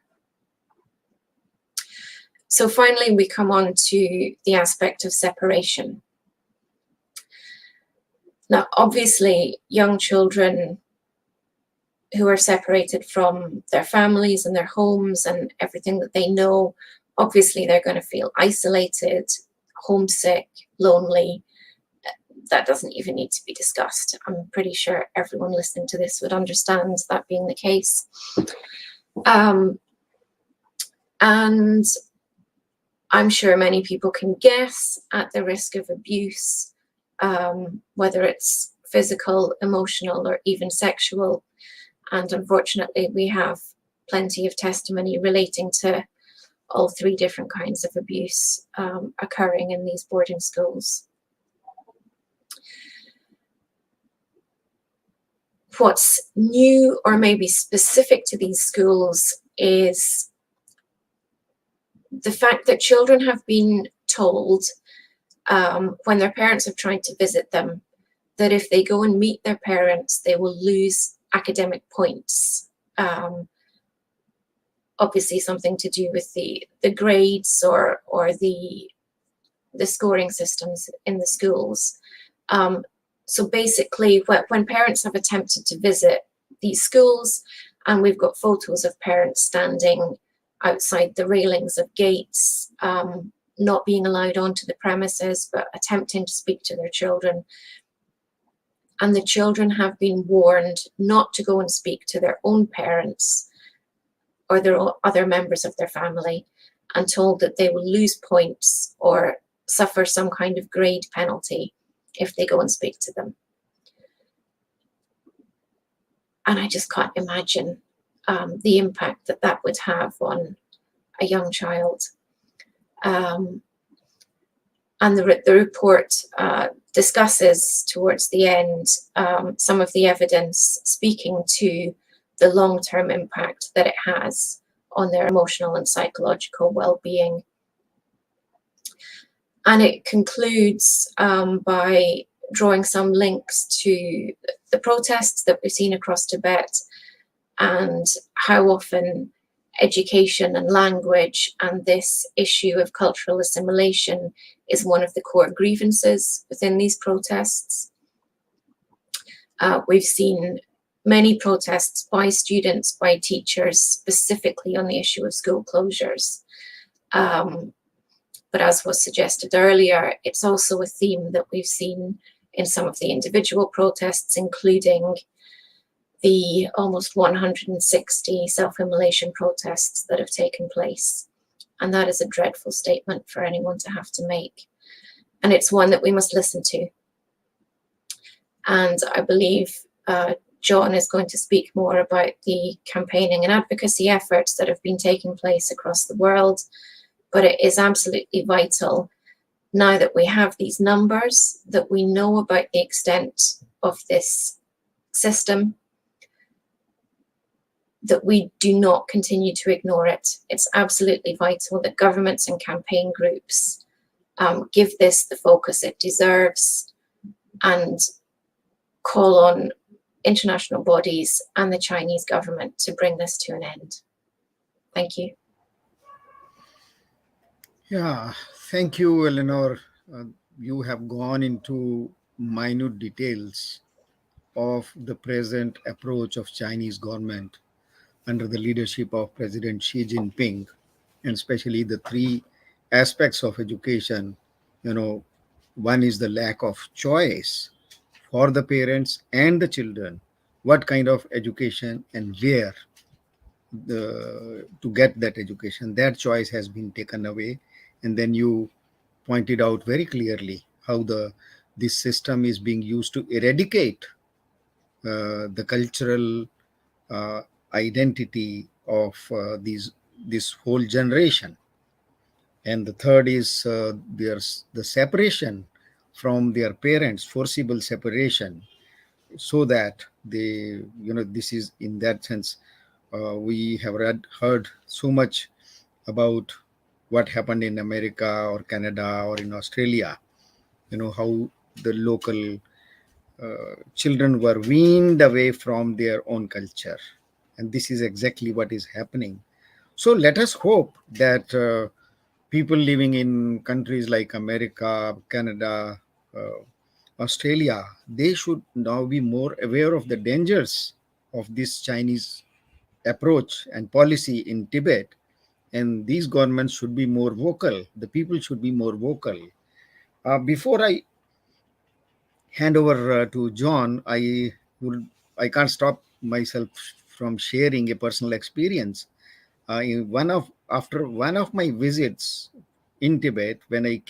Speaker 2: So finally, we come on to the aspect of separation. Now, obviously, young children who are separated from their families and their homes and everything that they know, obviously they're going to feel isolated, homesick, lonely. That doesn't even need to be discussed. I'm pretty sure everyone listening to this would understand that being the case. And I'm sure many people can guess at the risk of abuse, whether it's physical, emotional, or even sexual. And unfortunately, we have plenty of testimony relating to all three different kinds of abuse occurring in these boarding schools. What's new or maybe specific to these schools is the fact that children have been told when their parents have tried to visit them that if they go and meet their parents, they will lose academic points. Obviously something to do with the grades or the scoring systems in the schools. So basically, when parents have attempted to visit these schools, and we've got photos of parents standing outside the railings of gates, not being allowed onto the premises, but attempting to speak to their children. And the children have been warned not to go and speak to their own parents or their other members of their family, and told that they will lose points or suffer some kind of grade penalty if they go and speak to them. And I just can't imagine the impact that that would have on a young child. And the report discusses towards the end some of the evidence speaking to the long-term impact that it has on their emotional and psychological well-being. And it concludes by drawing some links to the protests that we've seen across Tibet and how often education and language and this issue of cultural assimilation is one of the core grievances within these protests. We've seen many protests by students, by teachers, specifically on the issue of school closures. But as was suggested earlier, it's also a theme that we've seen in some of the individual protests, including the almost 160 self-immolation protests that have taken place. And that is a dreadful statement for anyone to have to make. And it's one that we must listen to. And I believe John is going to speak more about the campaigning and advocacy efforts that have been taking place across the world. But it is absolutely vital, now that we have these numbers, that we know about the extent of this system, that we do not continue to ignore it. It's absolutely vital that governments and campaign groups give this the focus it deserves and call on international bodies and the Chinese government to bring this to an end. Thank you.
Speaker 1: Yeah, thank you, Eleanor. You have gone into minute details of the present approach of Chinese government under the leadership of President Xi Jinping, and especially the three aspects of education. One is the lack of choice for the parents and the children, what kind of education and where to get that education. That choice has been taken away. And then you pointed out very clearly how this system is being used to eradicate the cultural identity of this whole generation. And the third is there's the separation from their parents, forcible separation, so that they, this is in that sense, we have heard so much about what happened in America or Canada or in Australia, how the local children were weaned away from their own culture. And this is exactly what is happening. So let us hope that people living in countries like America, Canada, Australia, they should now be more aware of the dangers of this Chinese approach and policy in Tibet. And these governments should be more vocal. The people should be more vocal. Before I hand over to John, I can't stop myself from sharing a personal experience. After one of my visits in Tibet, when I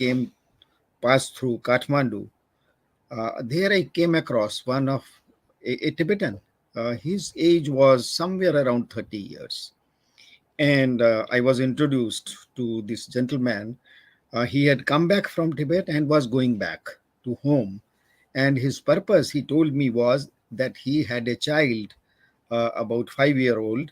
Speaker 1: passed through Kathmandu, there I came across a Tibetan. His age was somewhere around 30 years. And I was introduced to this gentleman. He had come back from Tibet and was going back to home. And his purpose, he told me, was that he had a child, about 5-year-old,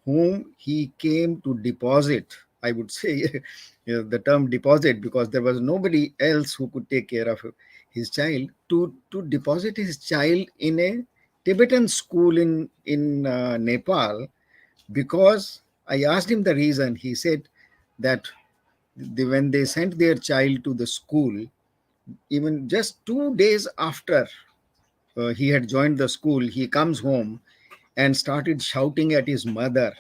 Speaker 1: whom he came to deposit. I would say the term deposit, because there was nobody else who could take care of his child, to deposit his child in a Tibetan school in Nepal. Because I asked him the reason. He said that when they sent their child to the school, even just 2 days after he had joined the school, he comes home and started shouting at his mother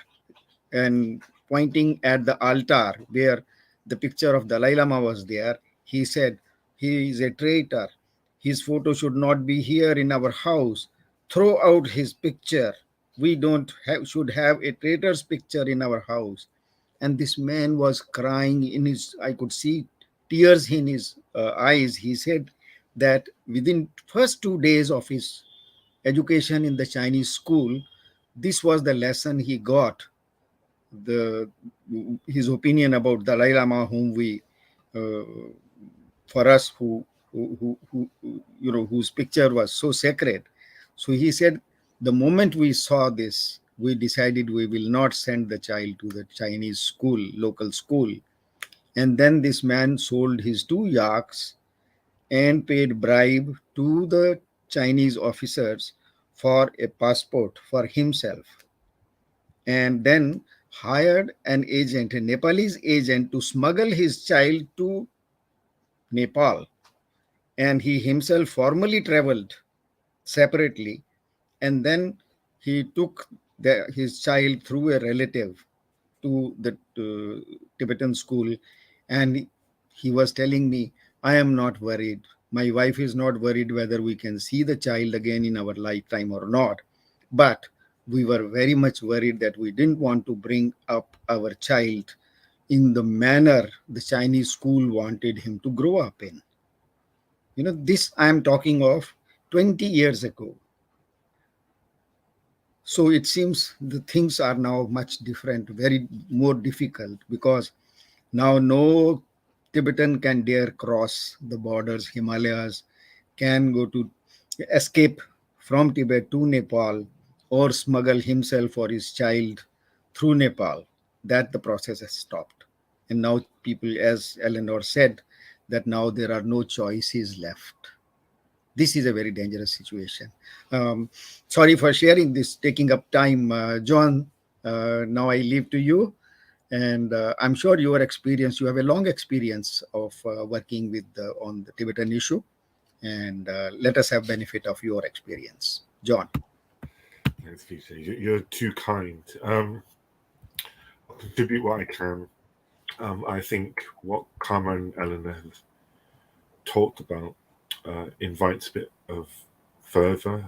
Speaker 1: and pointing at the altar where the picture of Dalai Lama was there. He said, "He is a traitor. His photo should not be here in our house. Throw out his picture. We should have a traitor's picture in our house." And this man was crying I could see tears in his eyes. He said that within first 2 days of his education in the Chinese school, this was the lesson he got. His opinion about Dalai Lama, whom we, for us whose picture was so sacred. So he said, the moment we saw this, we decided we will not send the child to the Chinese school, local school. And then this man sold his 2 yaks and paid bribe to the Chinese officers for a passport for himself, and then hired an agent, a Nepalese agent, to smuggle his child to Nepal. And he himself formally traveled separately, and then he took his child through a relative to the Tibetan school, and he was telling me, I am not worried. My wife is not worried whether we can see the child again in our lifetime or not. But we were very much worried that we didn't want to bring up our child in the manner the Chinese school wanted him to grow up in. This I am talking of 20 years ago. So it seems the things are now much different, very more difficult, because now no Tibetan can dare cross the borders, Himalayas, can go to escape from Tibet to Nepal or smuggle himself or his child through Nepal. That the process has stopped. And now people, as Eleanor said, that now there are no choices left. This is a very dangerous situation. Sorry for sharing this, taking up time. John, now I leave to you. And I'm sure your experience, you have a long experience of working with on the Tibetan issue. And let us have benefit of your experience. John.
Speaker 4: Thanks, Peter. You're too kind. I'll contribute what I can. I think what Karma and Eleanor have talked about invites a bit of further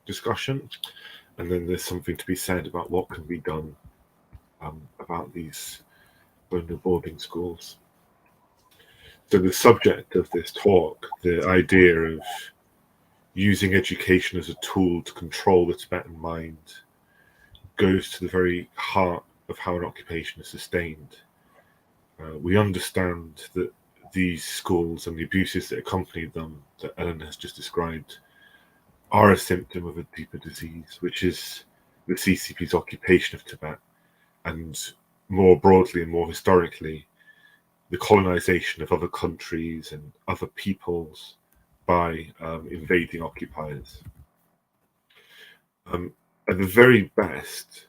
Speaker 4: discussion, and then there's something to be said about what can be done about these vulnerable boarding schools. So the subject of this talk, the idea of using education as a tool to control the Tibetan mind, goes to the very heart of how an occupation is sustained. We understand that these schools and the abuses that accompany them, that Ellen has just described, are a symptom of a deeper disease, which is the CCP's occupation of Tibet, and more broadly and more historically, the colonization of other countries and other peoples by invading occupiers. At the very best,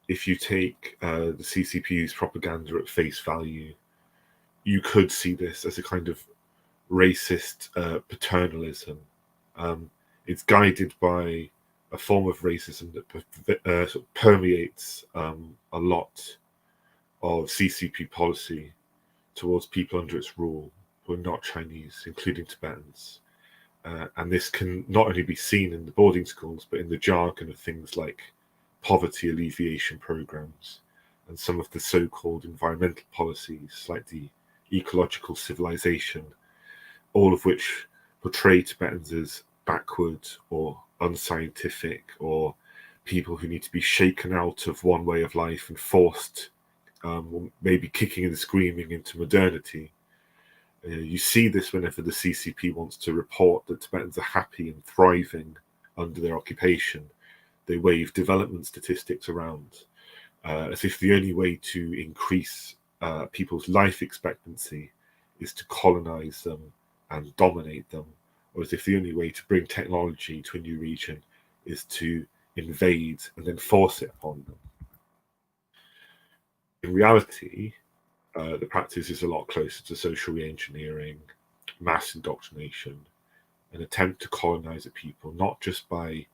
Speaker 4: if you take the CCP's propaganda at face value, you could see this as a kind of racist paternalism. It's guided by a form of racism that sort of permeates a lot of CCP policy towards people under its rule who are not Chinese, including Tibetans. And this can not only be seen in the boarding schools, but in the jargon of things like poverty alleviation programs and some of the so-called environmental policies like the ecological civilization, all of which portray Tibetans as backward or unscientific or people who need to be shaken out of one way of life and forced, maybe kicking and screaming, into modernity. You see this whenever the CCP wants to report that Tibetans are happy and thriving under their occupation. They wave development statistics around as if the only way to increase people's life expectancy is to colonize them and dominate them, or as if the only way to bring technology to a new region is to invade and then force it upon them. In reality, the practice is a lot closer to social re-engineering, mass indoctrination, an attempt to colonize a people, not just by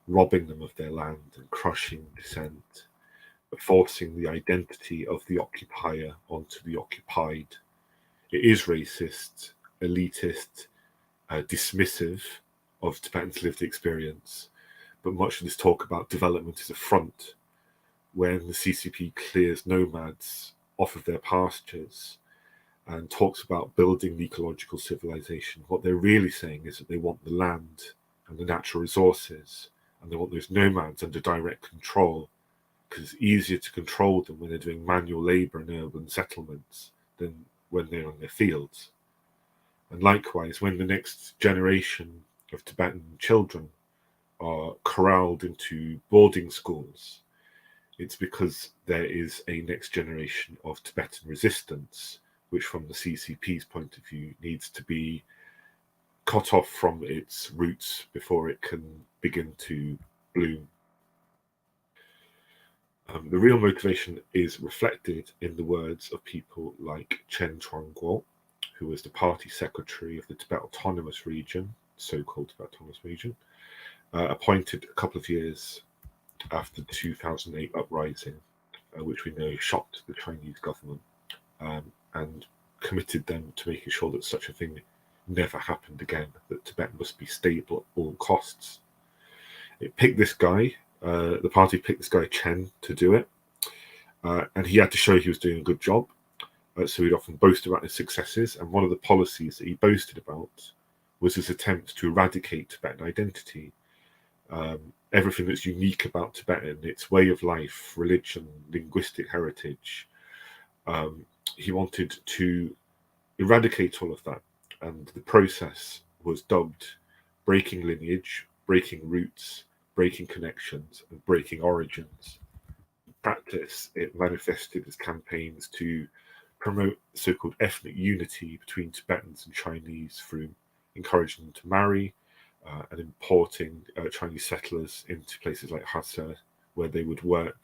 Speaker 4: robbing them of their land and crushing dissent, but forcing the identity of the occupier onto the occupied. It is racist, elitist, dismissive of Tibetans' lived experience, but much of this talk about development is a front. When the CCP clears nomads off of their pastures and talks about building the ecological civilization, what they're really saying is that they want the land and the natural resources, and they want those nomads under direct control, because it's easier to control them when they're doing manual labor in urban settlements than when they're on their fields. And likewise, when the next generation of Tibetan children are corralled into boarding schools, it's because there is a next generation of Tibetan resistance, which from the CCP's point of view needs to be cut off from its roots before it can begin to bloom. The real motivation is reflected in the words of people like Chen Chuangguo, who was the party secretary of the Tibet Autonomous Region, so-called Tibet Autonomous Region, appointed a couple of years after the 2008 uprising, which we know shocked the Chinese government, and committed them to making sure that such a thing never happened again, that Tibet must be stable at all costs. It picked this guy, the party picked this guy Chen to do it, and he had to show he was doing a good job. So he'd often boast about his successes, and one of the policies that he boasted about was his attempt to eradicate Tibetan identity. Everything that's unique about Tibetan, its way of life, religion, linguistic heritage. He wanted to eradicate all of that, and the process was dubbed breaking lineage, breaking roots, breaking connections, and breaking origins. In practice, it manifested as campaigns to promote so-called ethnic unity between Tibetans and Chinese through encouraging them to marry, and importing Chinese settlers into places like Hassa, where they would work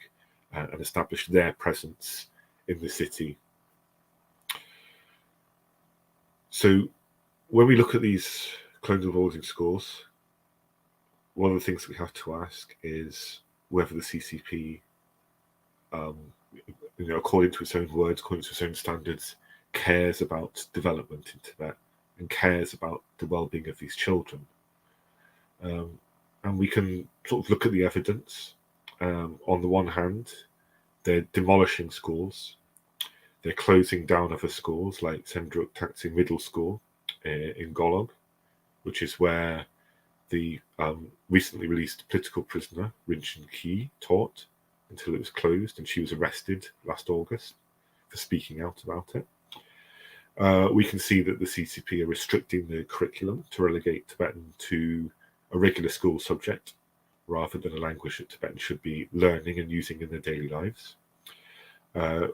Speaker 4: and establish their presence in the city. So when we look at these colonial boarding schools, one of the things that we have to ask is whether the CCP, according to its own words, according to its own standards, cares about development in Tibet and cares about the well-being of these children. And we can sort of look at the evidence. On the one hand, they're demolishing schools. They're closing down other schools like Sendruk Taxi Middle School in Golob, which is where the recently released political prisoner Rinchen Ki taught until it was closed, and she was arrested last August for speaking out about it. We can see that the CCP are restricting the curriculum to relegate Tibetan to a regular school subject rather than a language that Tibetans should be learning and using in their daily lives.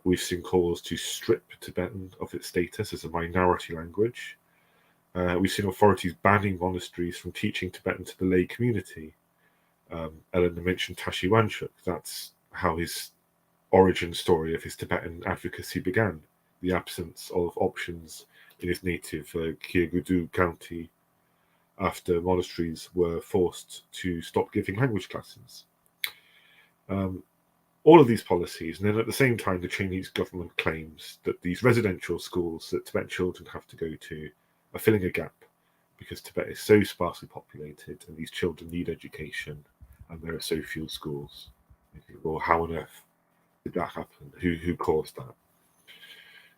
Speaker 4: We've seen calls to strip Tibetan of its status as a minority language. We've seen authorities banning monasteries from teaching Tibetan to the lay community. Eleanor mentioned Tashi Wanchuk. That's how his origin story of his Tibetan advocacy began. The absence of options in his native Kyagudu county after monasteries were forced to stop giving language classes. All of these policies, and then at the same time, the Chinese government claims that these residential schools that Tibetan children have to go to are filling a gap because Tibet is so sparsely populated and these children need education and there are so few schools. Well, how on earth did that happen? Who caused that?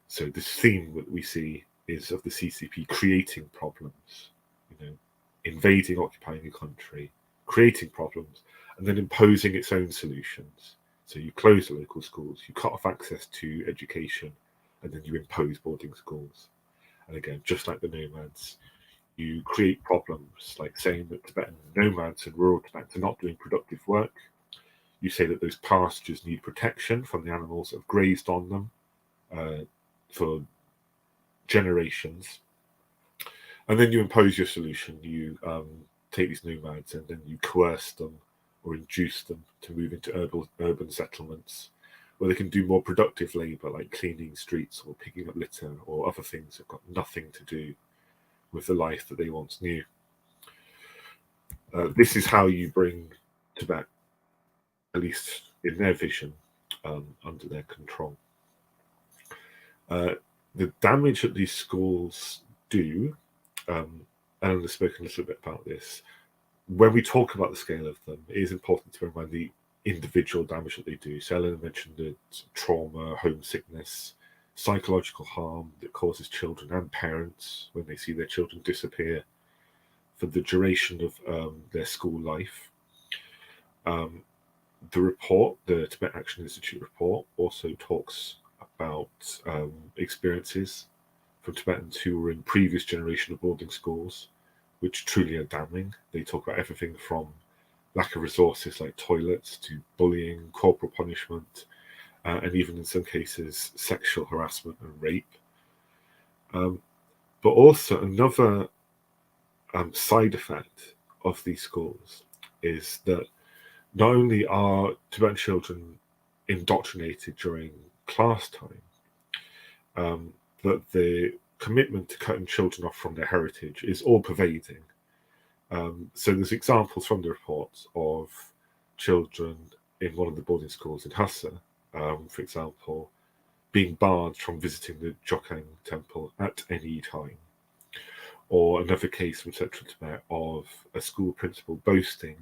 Speaker 4: So this theme that we see is of the CCP creating problems, invading, occupying a country, creating problems, and then imposing its own solutions. So you close the local schools, you cut off access to education, and then you impose boarding schools. And again, just like the nomads, you create problems like saying that Tibetan nomads in rural Tibet are not doing productive work. You say that those pastures need protection from the animals that have grazed on them for generations. And then you impose your solution. You take these nomads and then you coerce them or induce them to move into urban settlements where they can do more productive labor like cleaning streets or picking up litter or other things that have got nothing to do with the life that they once knew. This is how you bring Tibet, at least in their vision, under their control. The damage that these schools do, Ellen has spoken a little bit about this. When we talk about the scale of them, it is important to bear in mind the individual damage that they do. So Ellen mentioned the trauma, homesickness, psychological harm that causes children and parents when they see their children disappear for the duration of their school life. The report, the Tibet Action Institute report, also talks about experiences from Tibetans who were in previous generation of boarding schools, which truly are damning. They talk about everything from lack of resources like toilets to bullying, corporal punishment, and even in some cases sexual harassment and rape. But also another side effect of these schools is that not only are Tibetan children indoctrinated during class time, but the commitment to cutting children off from their heritage is all pervading. So there's examples from the report of children in one of the boarding schools in Hassa, for example, being barred from visiting the Jokang temple at any time. Or another case from Central Tibet of a school principal boasting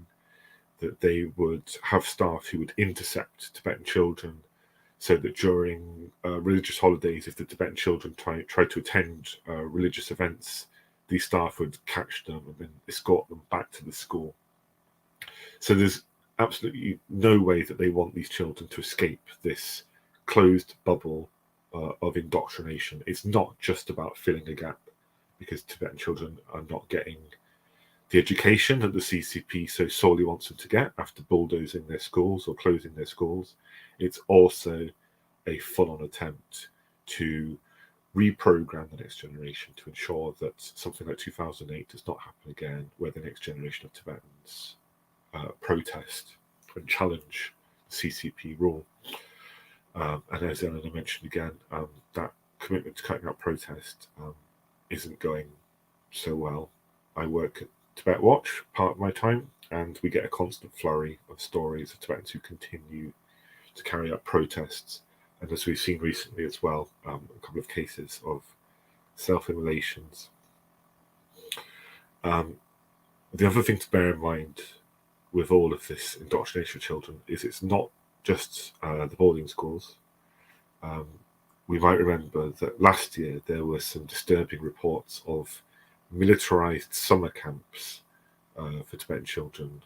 Speaker 4: that they would have staff who would intercept Tibetan children so that during religious holidays, if the Tibetan children tried to attend religious events, these staff would catch them and then escort them back to the school. So there's absolutely no way that they want these children to escape this closed bubble of indoctrination. It's not just about filling a gap because Tibetan children are not getting the education that the CCP so sorely wants them to get after bulldozing their schools or closing their schools. It's also a full-on attempt to reprogram the next generation to ensure that something like 2008 does not happen again, where the next generation of Tibetans protest and challenge CCP rule. And as Eleanor mentioned again, that commitment to cutting out protest isn't going so well. I work at Tibet Watch part of my time, and we get a constant flurry of stories of Tibetans who continue to carry out protests. And as we've seen recently as well, a couple of cases of self-immolations. The other thing to bear in mind with all of this indoctrination of children is it's not just the boarding schools. We might remember that last year there were some disturbing reports of militarized summer camps for Tibetan children,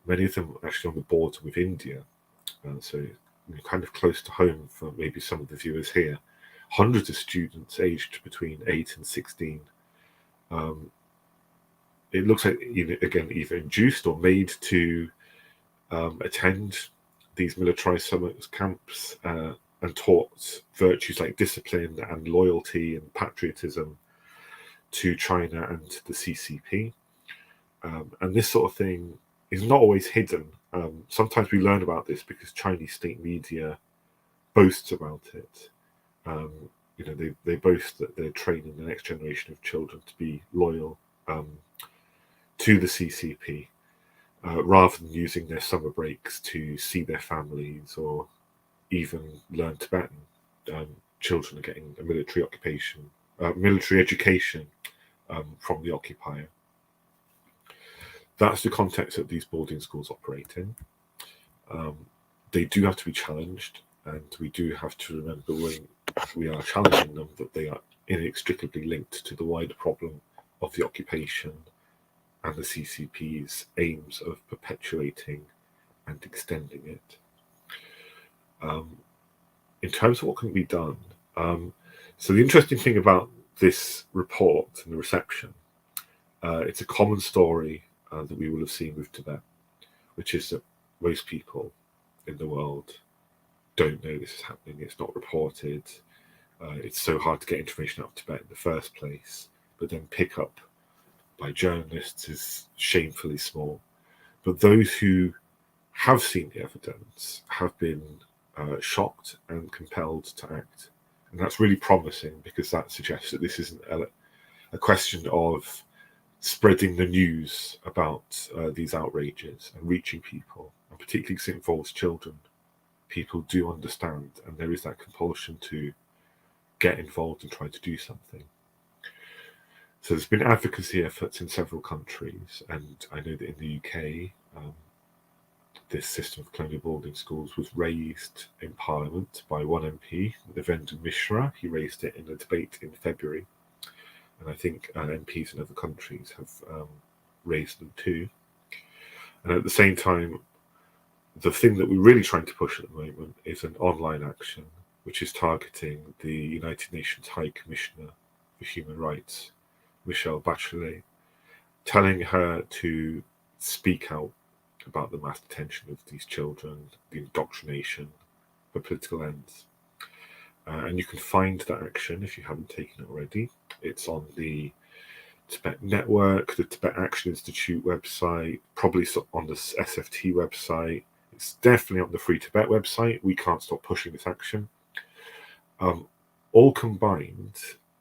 Speaker 4: many of them actually on the border with India, so kind of close to home for maybe some of the viewers here. Hundreds of students aged between 8 and 16. It looks like, either induced or made to attend these militarized summer camps and taught virtues like discipline and loyalty and patriotism to China and to the CCP. And this sort of thing is not always hidden. Sometimes we learn about this because Chinese state media boasts about it. They boast that they're training the next generation of children to be loyal to the CCP, rather than using their summer breaks to see their families or even learn Tibetan. Children are getting a military education from the occupier. That's the context that these boarding schools operate in. They do have to be challenged, and we do have to remember when we are challenging them that they are inextricably linked to the wider problem of the occupation and the CCP's aims of perpetuating and extending it. In terms of what can be done, so the interesting thing about this report and the reception, it's a common story that we will have seen with Tibet, which is that most people in the world don't know this is happening. It's not reported. It's so hard to get information out of Tibet in the first place, but then pick up by journalists is shamefully small. But those who have seen the evidence have been shocked and compelled to act. And that's really promising because that suggests that this isn't a question of spreading the news about these outrages and reaching people, and particularly because it involves children. People do understand, and there is that compulsion to get involved and try to do something. So there's been advocacy efforts in several countries, and I know that in the UK, this system of colonial boarding schools was raised in Parliament by one MP, Devendra Mishra. He raised it in a debate in February, and I think MPs in other countries have raised them too. And at the same time, the thing that we're really trying to push at the moment is an online action, which is targeting the United Nations High Commissioner for Human Rights, Michelle Bachelet, telling her to speak out about the mass detention of these children, the indoctrination for political ends. And you can find that action if you haven't taken it already. It's on the Tibet Network, the Tibet Action Institute website, probably on the SFT website. It's definitely on the Free Tibet website. We can't stop pushing this action. All combined,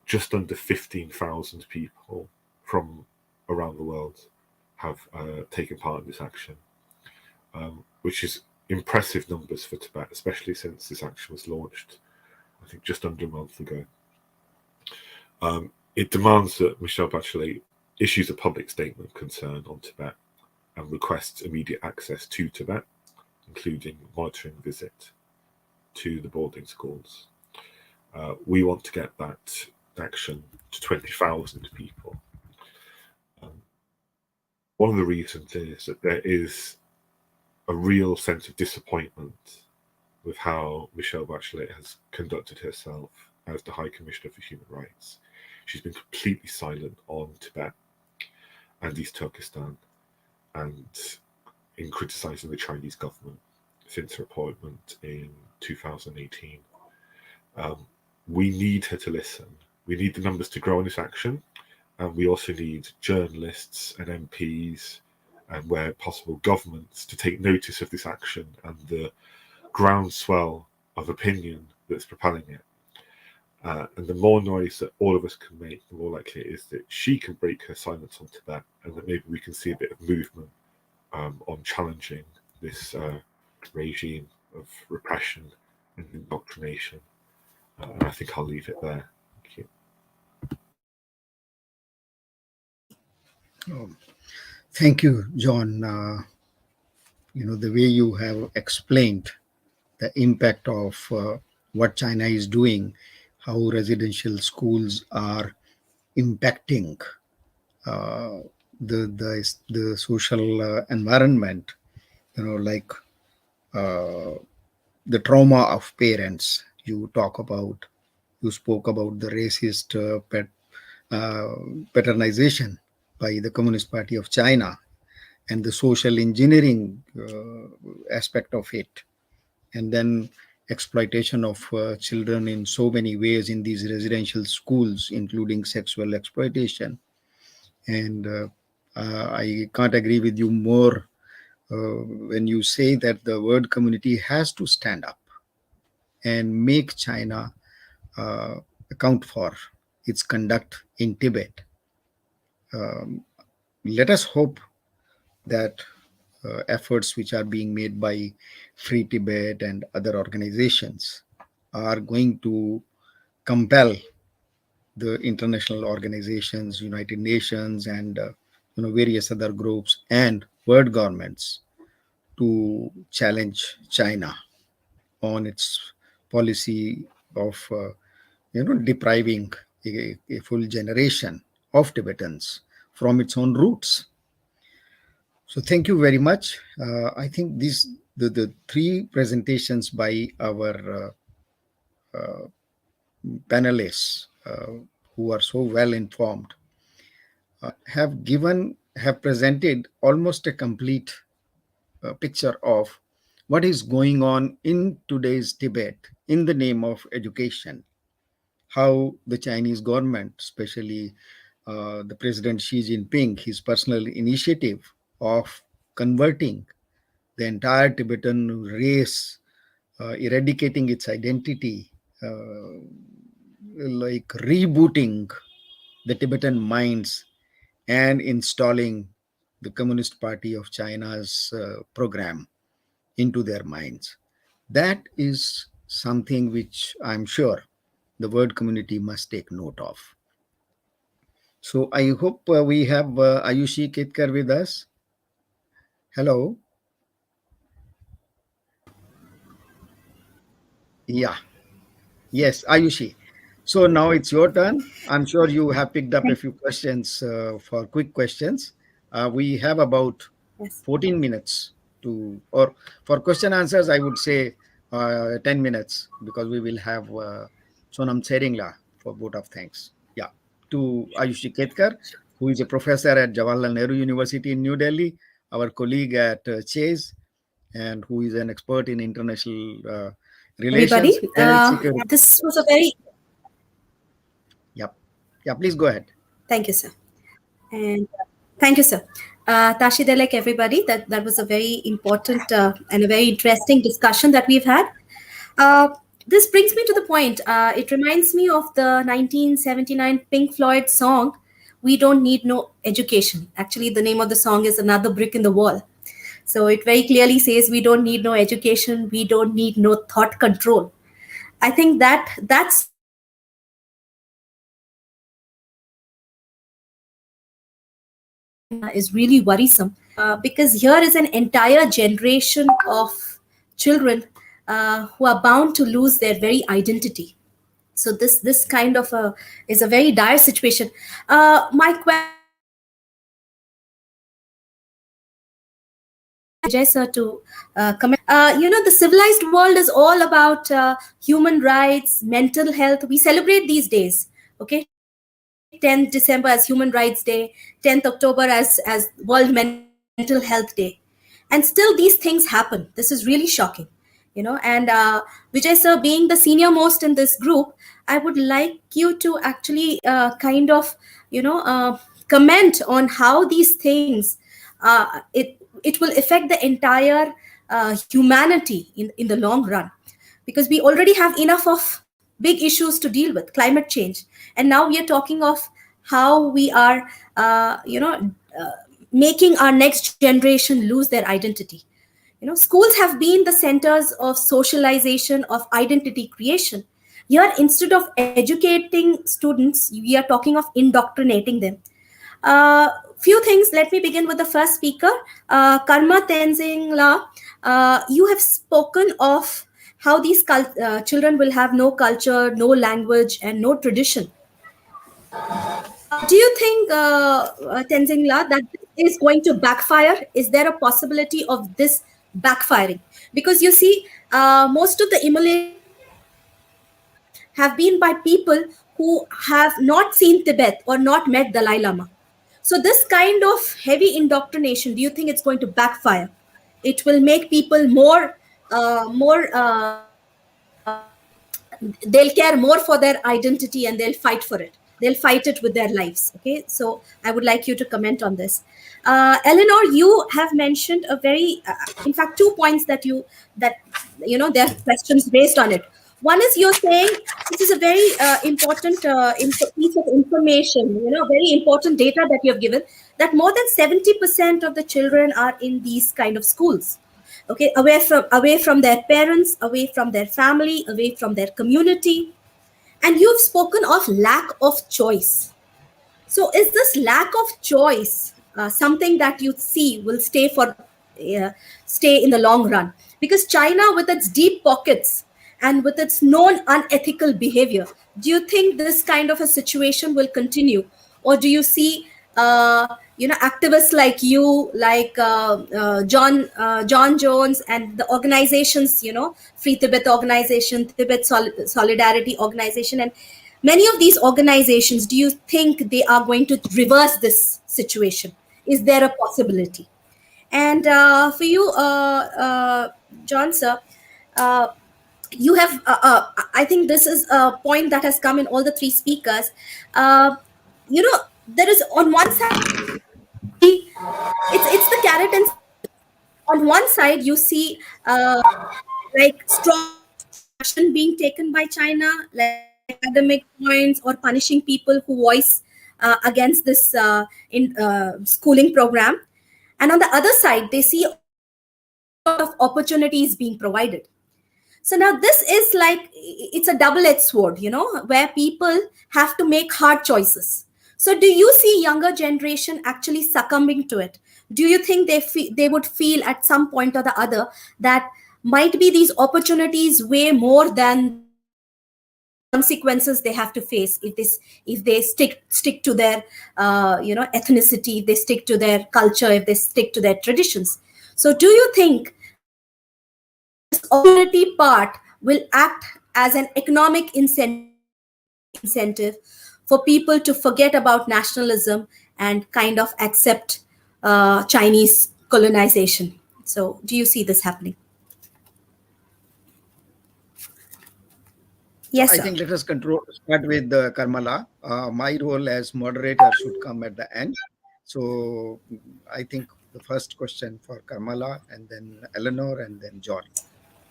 Speaker 4: just under 15,000 people from around the world have taken part in this action, which is impressive numbers for Tibet, especially since this action was launched, I think, just under a month ago. It demands that Michelle Bachelet issues a public statement of concern on Tibet and requests immediate access to Tibet, including monitoring visit to the boarding schools. We want to get that action to 20,000 people. One of the reasons is that there is a real sense of disappointment with how Michelle Bachelet has conducted herself as the High Commissioner for Human Rights. She's been completely silent on Tibet and East Turkestan and in criticizing the Chinese government since her appointment in 2018. We need her to listen. We need the numbers to grow on this action, and we also need journalists and MPs and, where possible, governments to take notice of this action and the groundswell of opinion that's propelling it. And the more noise that all of us can make, the more likely it is that she can break her silence on Tibet, and that maybe we can see a bit of movement on challenging this regime of repression and indoctrination. And I think I'll leave it there. Thank you.
Speaker 1: Thank you, John. The way you have explained the impact of what China is doing, how residential schools are impacting the social environment, like the trauma of parents. You spoke about the racist patronization by the Communist Party of China and the social engineering aspect of it, and then exploitation of children in so many ways in these residential schools, including sexual exploitation. And I can't agree with you more when you say that the world community has to stand up and make China account for its conduct in Tibet. Let us hope that efforts which are being made by Free Tibet and other organizations are going to compel the international organizations, United Nations, and various other groups and world governments to challenge China on its policy of depriving a full generation of Tibetans from its own roots. So thank you very much. I think the three presentations by our panelists who are so well informed have presented almost a complete picture of what is going on in today's Tibet in the name of education. How the Chinese government, especially the President Xi Jinping, his personal initiative of converting the entire Tibetan race, eradicating its identity, like rebooting the Tibetan minds and installing the Communist Party of China's program into their minds. That is something which I'm sure the world community must take note of. So I hope we have Ayushi Ketkar with us. Hello. Yeah. Yes, Ayushi. So now it's your turn. I'm sure you have picked up a few questions for quick questions. We have about 14 minutes or for question answers, I would say 10 minutes, because we will have Sonam Seringla for vote of thanks. Yeah. To Ayushi Ketkar, who is a professor at Jawaharlal Nehru University in New Delhi, our colleague at Chase, and who is an expert in international relations.
Speaker 5: This was a very...
Speaker 1: Yep. Yeah, please go ahead.
Speaker 5: Thank you, sir. And thank you, sir. Tashi Delek, everybody. That was a very important and a very interesting discussion that we've had. This brings me to the point. It reminds me of the 1979 Pink Floyd song, we don't need no education. Actually, the name of the song is Another Brick in the Wall. So it very clearly says we don't need no education, we don't need no thought control. I think that's is really worrisome, because here is an entire generation of children who are bound to lose their very identity. So this kind of is a very dire situation. My question, Vijay sir, to comment. The civilized world is all about human rights, mental health. We celebrate these days. Okay, 10th December as Human Rights Day, 10th October as World Mental Health Day, and still these things happen. This is really shocking, And Vijay sir, being the senior most in this group, I would like you to actually kind of comment on how these things it will affect the entire humanity in the long run, because we already have enough of big issues to deal with, climate change, and now we are talking of how we are making our next generation lose their identity. Schools have been the centers of socialization, of identity creation. Here, instead of educating students, we are talking of indoctrinating them. Few things. Let me begin with the first speaker, Karma Tenzing La. You have spoken of how these children will have no culture, no language, and no tradition. Do you think, Tenzing La, that this is going to backfire? Is there a possibility of this backfiring? Because you see, most of the immolations have been by people who have not seen Tibet or not met Dalai Lama. So this kind of heavy indoctrination, do you think it's going to backfire? It will make people more they'll care more for their identity, and they'll fight for it. They'll fight it with their lives. Okay, so I would like you to comment on this. Eleanor, you have mentioned a very, in fact, 2 points that there are questions based on it. One is, you're saying this is a very important piece of information, very important data that you have given, that more than 70% of the children are in these kind of schools. Okay, away from their parents, away from their family, away from their community. And you've spoken of lack of choice. So is this lack of choice something that you see will stay in the long run? Because China, with its deep pockets and with its known unethical behavior, do you think this kind of a situation will continue? Or do you see activists like you, like John Jones, and the organizations, Free Tibet Organization, Tibet Solidarity Organization, and many of these organizations, do you think they are going to reverse this situation? Is there a possibility? And for you, John, sir, you have, I think this is a point that has come in all the three speakers. There is, on one side, it's the carrot and on one side you see like strong action being taken by China, like academic points or punishing people who voice against this schooling program, and on the other side they see a lot of opportunities being provided. So now this is like, it's a double-edged sword, where people have to make hard choices. So do you see younger generation actually succumbing to it? Do you think they would feel at some point or the other that might be these opportunities way more than consequences they have to face if they stick to their ethnicity, if they stick to their culture, if they stick to their traditions? So do you think this opportunity part will act as an economic incentive for people to forget about nationalism and kind of accept Chinese colonization? So do you see this happening? Yes,
Speaker 1: I
Speaker 5: sir.
Speaker 1: think let us start with Karmala. My role as moderator should come at the end. So I think the first question for Karmala, and then Eleanor, and then John.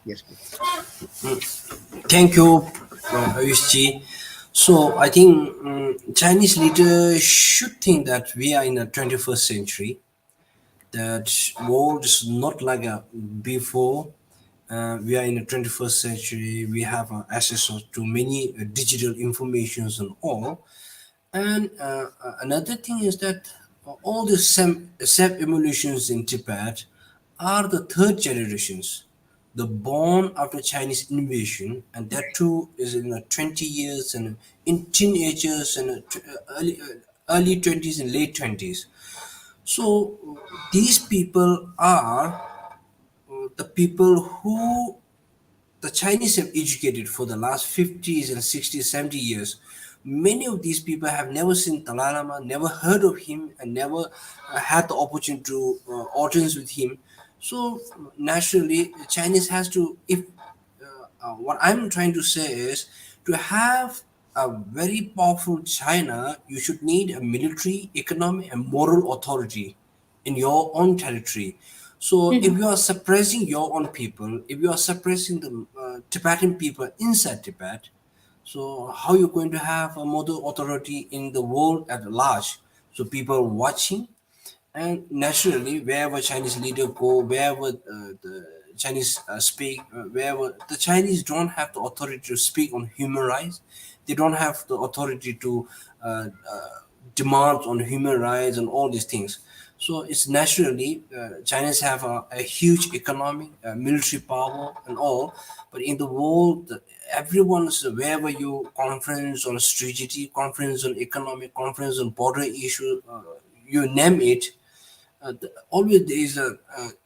Speaker 1: Yes, please.
Speaker 3: Thank you, Ayush ji. So I think Chinese leaders should think that we are in the 21st century. That world is not like a before. We are in the 21st century. We have access to many digital informations and all. And another thing is that all the self-emulations in Tibet are the third generations, the born after Chinese invasion, and that too is in the 20 years and in teenagers and early 20s and late 20s. So these people are the people who the Chinese have educated for the last 50s and 60s, 70 years. Many of these people have never seen Dalai Lama, never heard of him, and never had the opportunity to audience with him. So naturally, the Chinese has to. If what I'm trying to say is to have a very powerful China, you should need a military, economic, and moral authority in your own territory. So if you are suppressing your own people, if you are suppressing the Tibetan people inside Tibet, so how you going to have a moral authority in the world at large? So people watching, and naturally, wherever Chinese leader go, wherever the Chinese speak, wherever the Chinese don't have the authority to speak on human rights, they don't have the authority to demand on human rights and all these things. So it's naturally Chinese have a huge economic, military power and all, but in the world, everyone's wherever you conference on strategy, conference on economic, conference on border issue, you name it, always there is a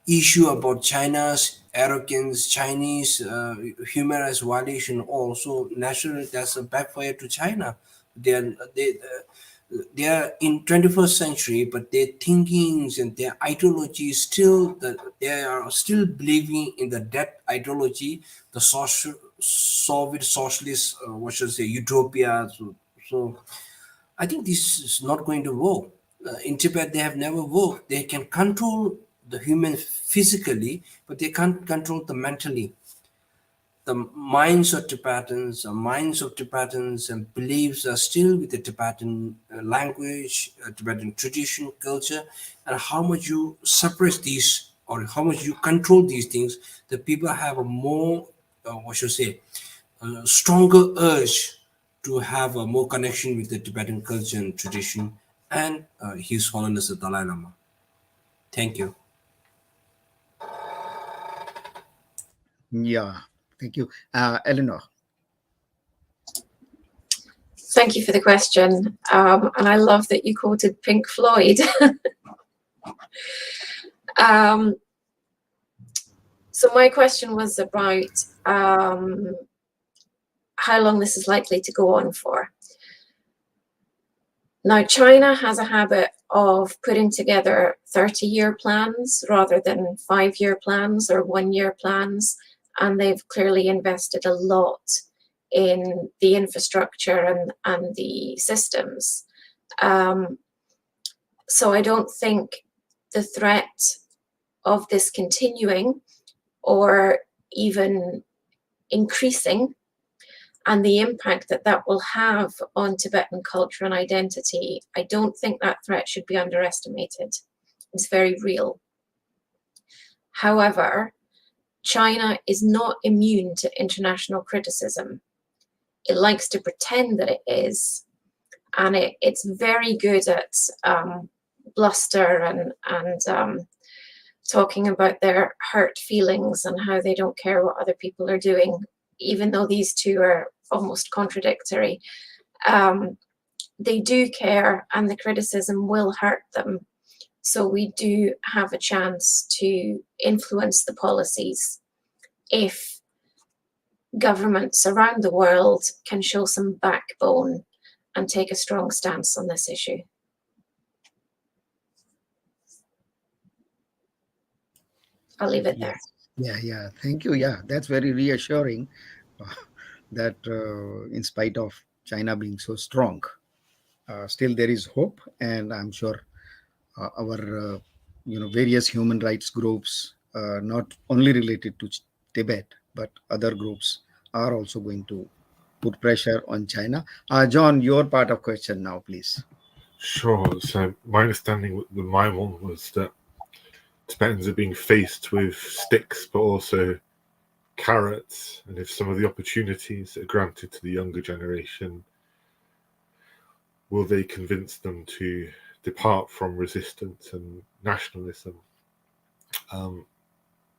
Speaker 3: issue about China's arrogance, Chinese human rights violation. Also, naturally, that's a backfire to China. They are they are in 21st century, but their thinkings and their ideology is still that they are still believing in the dead ideology, the social Soviet socialist, what should I say, utopia. So I think this is not going to work. In Tibet, they have never worked. They can control the human physically, but they can't control the mentally. The minds of Tibetans and beliefs are still with the Tibetan language, Tibetan tradition, culture, and how much you suppress these or how much you control these things, the people have a more, what should I say, stronger urge to have a more connection with the Tibetan culture and tradition and His Holiness the Dalai Lama. Thank you.
Speaker 1: Yeah, thank you. Eleanor.
Speaker 2: Thank you for the question. And I love that you quoted Pink Floyd. So my question was about how long this is likely to go on for. Now, China has a habit of putting together 30-year plans rather than 5-year plans or 1-year plans, and they've clearly invested a lot in the infrastructure and the systems. So I don't think the threat of this continuing or even increasing and the impact that that will have on Tibetan culture and identity, I don't think that threat should be underestimated. It's very real. However, China is not immune to international criticism. It likes to pretend that it is, and it's very good at bluster and talking about their hurt feelings and how they don't care what other people are doing, even though these two are almost contradictory. They do care, and the criticism will hurt them. So we do have a chance to influence the policies if governments around the world can show some backbone and take a strong stance on this issue. I'll leave it there.
Speaker 1: Yeah. Thank you. Yeah, that's very reassuring that in spite of China being so strong, still there is hope, and I'm sure our various human rights groups, not only related to Tibet but other groups, are also going to put pressure on China. John, your part of question now, please.
Speaker 4: Sure. So my understanding with my one was that Tibetans are being faced with sticks, but also carrots, and if some of the opportunities that are granted to the younger generation, will they convince them to depart from resistance and nationalism?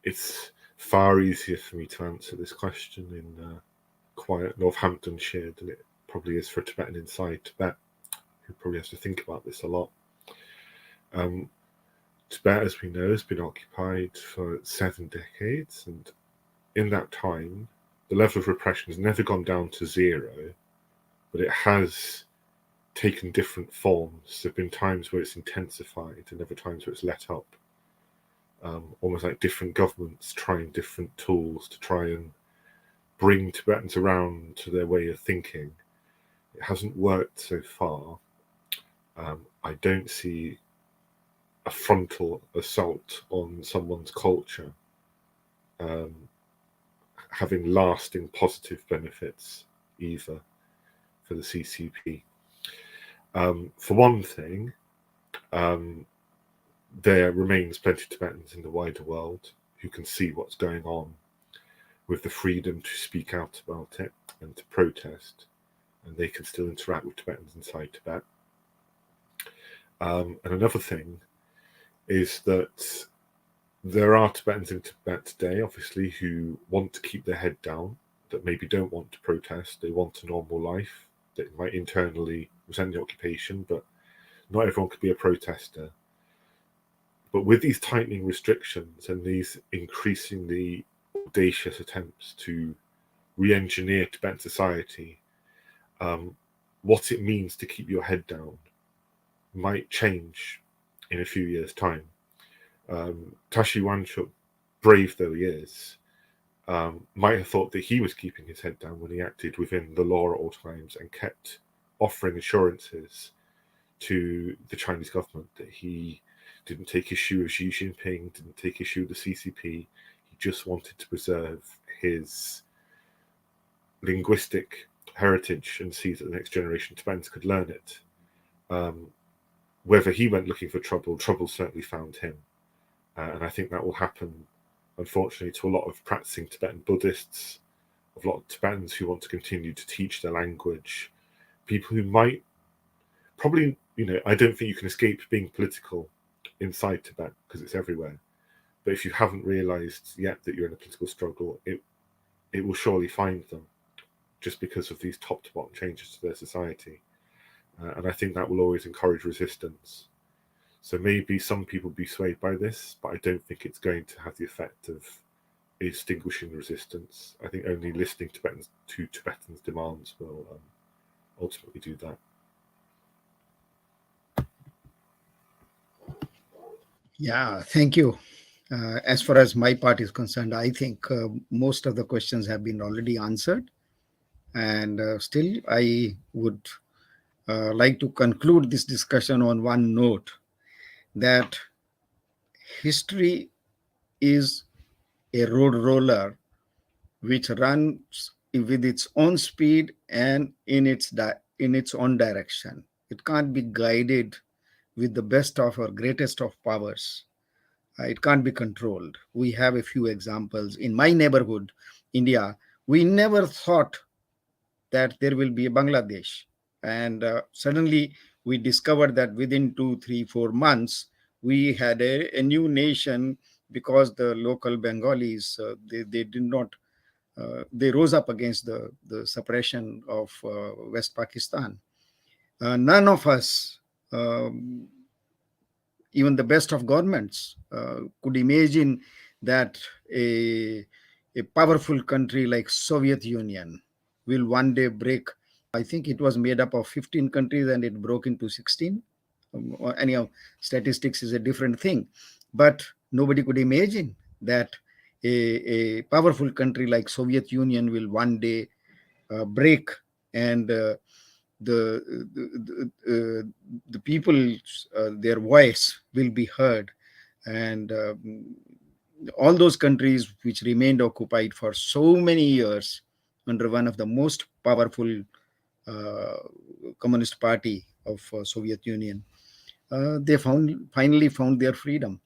Speaker 4: It's far easier for me to answer this question in quiet Northamptonshire than it probably is for a Tibetan inside Tibet, who probably has to think about this a lot. Tibet, as we know, has been occupied for 7 decades, and in that time, the level of repression has never gone down to zero, but it has taken different forms. There have been times where it's intensified and other times where it's let up. Almost like different governments trying different tools to try and bring Tibetans around to their way of thinking. It hasn't worked so far. I don't see a frontal assault on someone's culture having lasting positive benefits either for the CCP. For one thing, there remains plenty of Tibetans in the wider world who can see what's going on with the freedom to speak out about it and to protest, and they can still interact with Tibetans inside Tibet. And another thing is that there are Tibetans in Tibet today, obviously, who want to keep their head down, that maybe don't want to protest, they want a normal life, that might internally resent the occupation, but not everyone could be a protester. But with these tightening restrictions and these increasingly audacious attempts to re-engineer Tibetan society, what it means to keep your head down might change in a few years' time. Tashi Wanchuk, brave though he is, might have thought that he was keeping his head down when he acted within the law at all times and kept offering assurances to the Chinese government that he didn't take issue with Xi Jinping, didn't take issue with the CCP. He just wanted to preserve his linguistic heritage and see that the next generation of Tibetans could learn it. Whether he went looking for trouble, trouble certainly found him. And I think that will happen, unfortunately, to a lot of practicing Tibetan Buddhists, a lot of Tibetans who want to continue to teach their language, people who might probably, I don't think you can escape being political inside Tibet because it's everywhere. But if you haven't realized yet that you're in a political struggle, it will surely find them just because of these top to bottom changes to their society. And I think that will always encourage resistance. So maybe some people will be swayed by this, but I don't think it's going to have the effect of extinguishing resistance. I think only listening to Tibetans' demands will ultimately do that.
Speaker 1: Yeah, thank you. As far as my part is concerned, I think most of the questions have been already answered. And still, I would like to conclude this discussion on one note, that history is a road roller which runs with its own speed and in its own direction. It can't be guided with the best of or greatest of powers. It can't be controlled. We have a few examples. In my neighborhood, India, we never thought that there will be a Bangladesh. And suddenly we discovered that within 2, 3, 4 months, we had a new nation because the local Bengalis, they did not, they rose up against the suppression of West Pakistan. None of us, even the best of governments, could imagine that a powerful country like Soviet Union will one day break. I think it was made up of 15 countries and it broke into 16. Anyhow, statistics is a different thing. But nobody could imagine that a powerful country like Soviet Union will one day break, and the people, their voice will be heard, and all those countries which remained occupied for so many years under one of the most powerful communist party of Soviet Union, they finally found their freedom.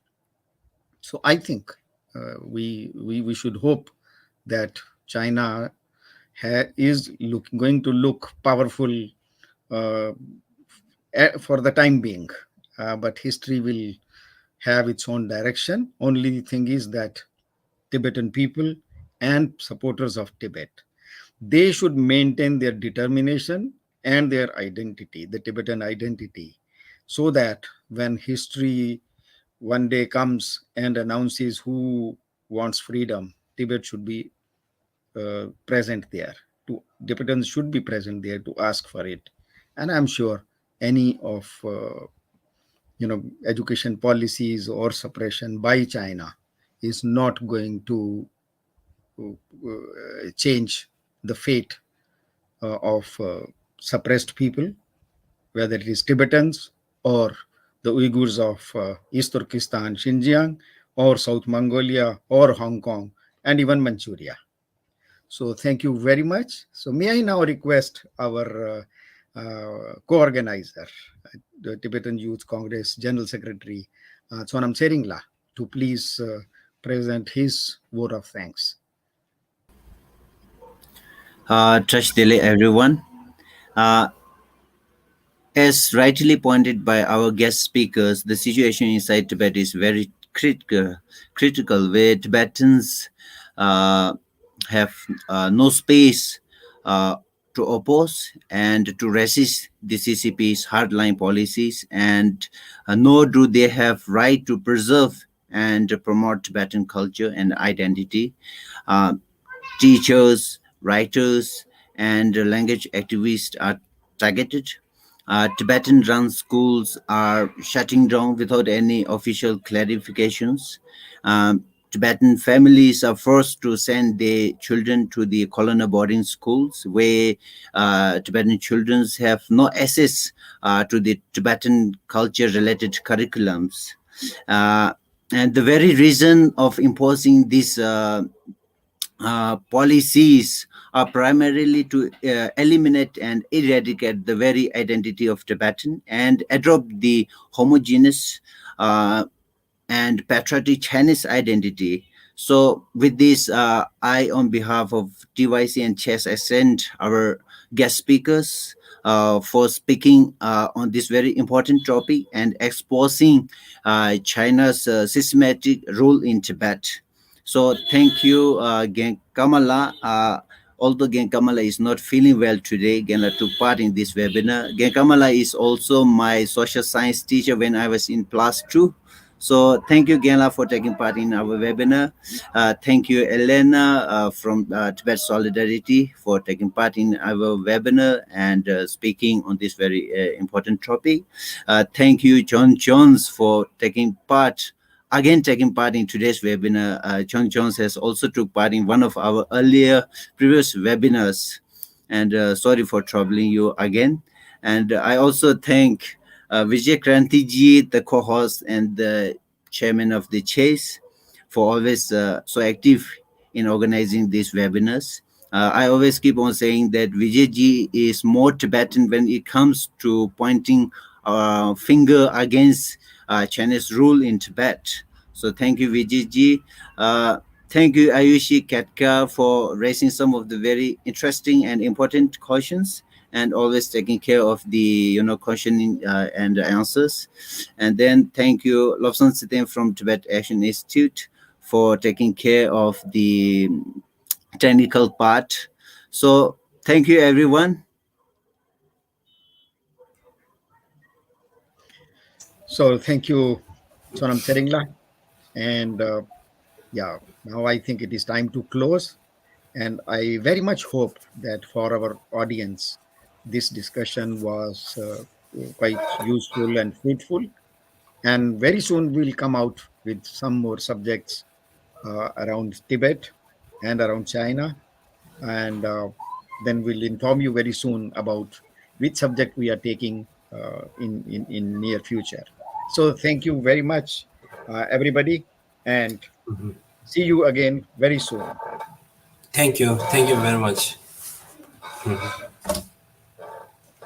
Speaker 1: So I think we should hope that China is going to look powerful uh, for the time being, but history will have its own direction. Only thing is that Tibetan people and supporters of Tibet, they should maintain their determination and their identity, the Tibetan identity, so that when history one day comes and announces who wants freedom, Tibet should be present there. Tibetans should be present there to ask for it. And I'm sure any of education policies or suppression by China is not going to change the fate of suppressed people, whether it is Tibetans or the Uyghurs of East Turkestan, Xinjiang, or South Mongolia, or Hong Kong, and even Manchuria. So thank you very much. So may I now request our co-organizer, the Tibetan Youth Congress General Secretary, Sonam Seringla, to please present his vote of thanks.
Speaker 6: Trust Dele, everyone. As rightly pointed by our guest speakers, the situation inside Tibet is very critical where Tibetans have no space to oppose and to resist the CCP's hardline policies, and nor do they have right to preserve and promote Tibetan culture and identity. Teachers, writers, and language activists are targeted. Tibetan-run schools are shutting down without any official clarifications. Tibetan families are forced to send their children to the colonial boarding schools, where Tibetan children have no access to the Tibetan culture-related curriculums. And the very reason of imposing these policies are primarily to eliminate and eradicate the very identity of Tibetan and adopt the homogeneous and patriotic Chinese identity. So with this, I, on behalf of TYC and CHES, I send our guest speakers for speaking on this very important topic and exposing China's systematic rule in Tibet. So thank you, Gen Kamala. Although Gen Kamala is not feeling well today, Genla took part in this webinar. Gen Kamala is also my social science teacher when I was in class 2. So thank you, Genla, for taking part in our webinar. Thank you, Elena from Tibet Solidarity, for taking part in our webinar and speaking on this very important topic. Thank you, John Jones, for taking part in today's webinar. John Jones has also took part in one of our previous webinars, and sorry for troubling you again. And I also thank Vijay Krantiji, the co-host and the chairman of the CHES, for always so active in organizing these webinars. I always keep on saying that Vijayji is more Tibetan when it comes to pointing a finger against Chinese rule in Tibet. So thank you, Vijayji. Thank you, Ayushi Katka, for raising some of the very interesting and important questions and always taking care of the questioning and the answers. And then thank you, Lobsang Sitem from Tibet Action Institute, for taking care of the technical part. So thank you, everyone.
Speaker 1: So thank you, Sonam Seringla. And now I think it is time to close. And I very much hope that for our audience, this discussion was quite useful and fruitful. And very soon we'll come out with some more subjects around Tibet and around China. And then we'll inform you very soon about which subject we are taking in near future. So thank you very much, everybody, and see you again very soon.
Speaker 3: Thank you very much.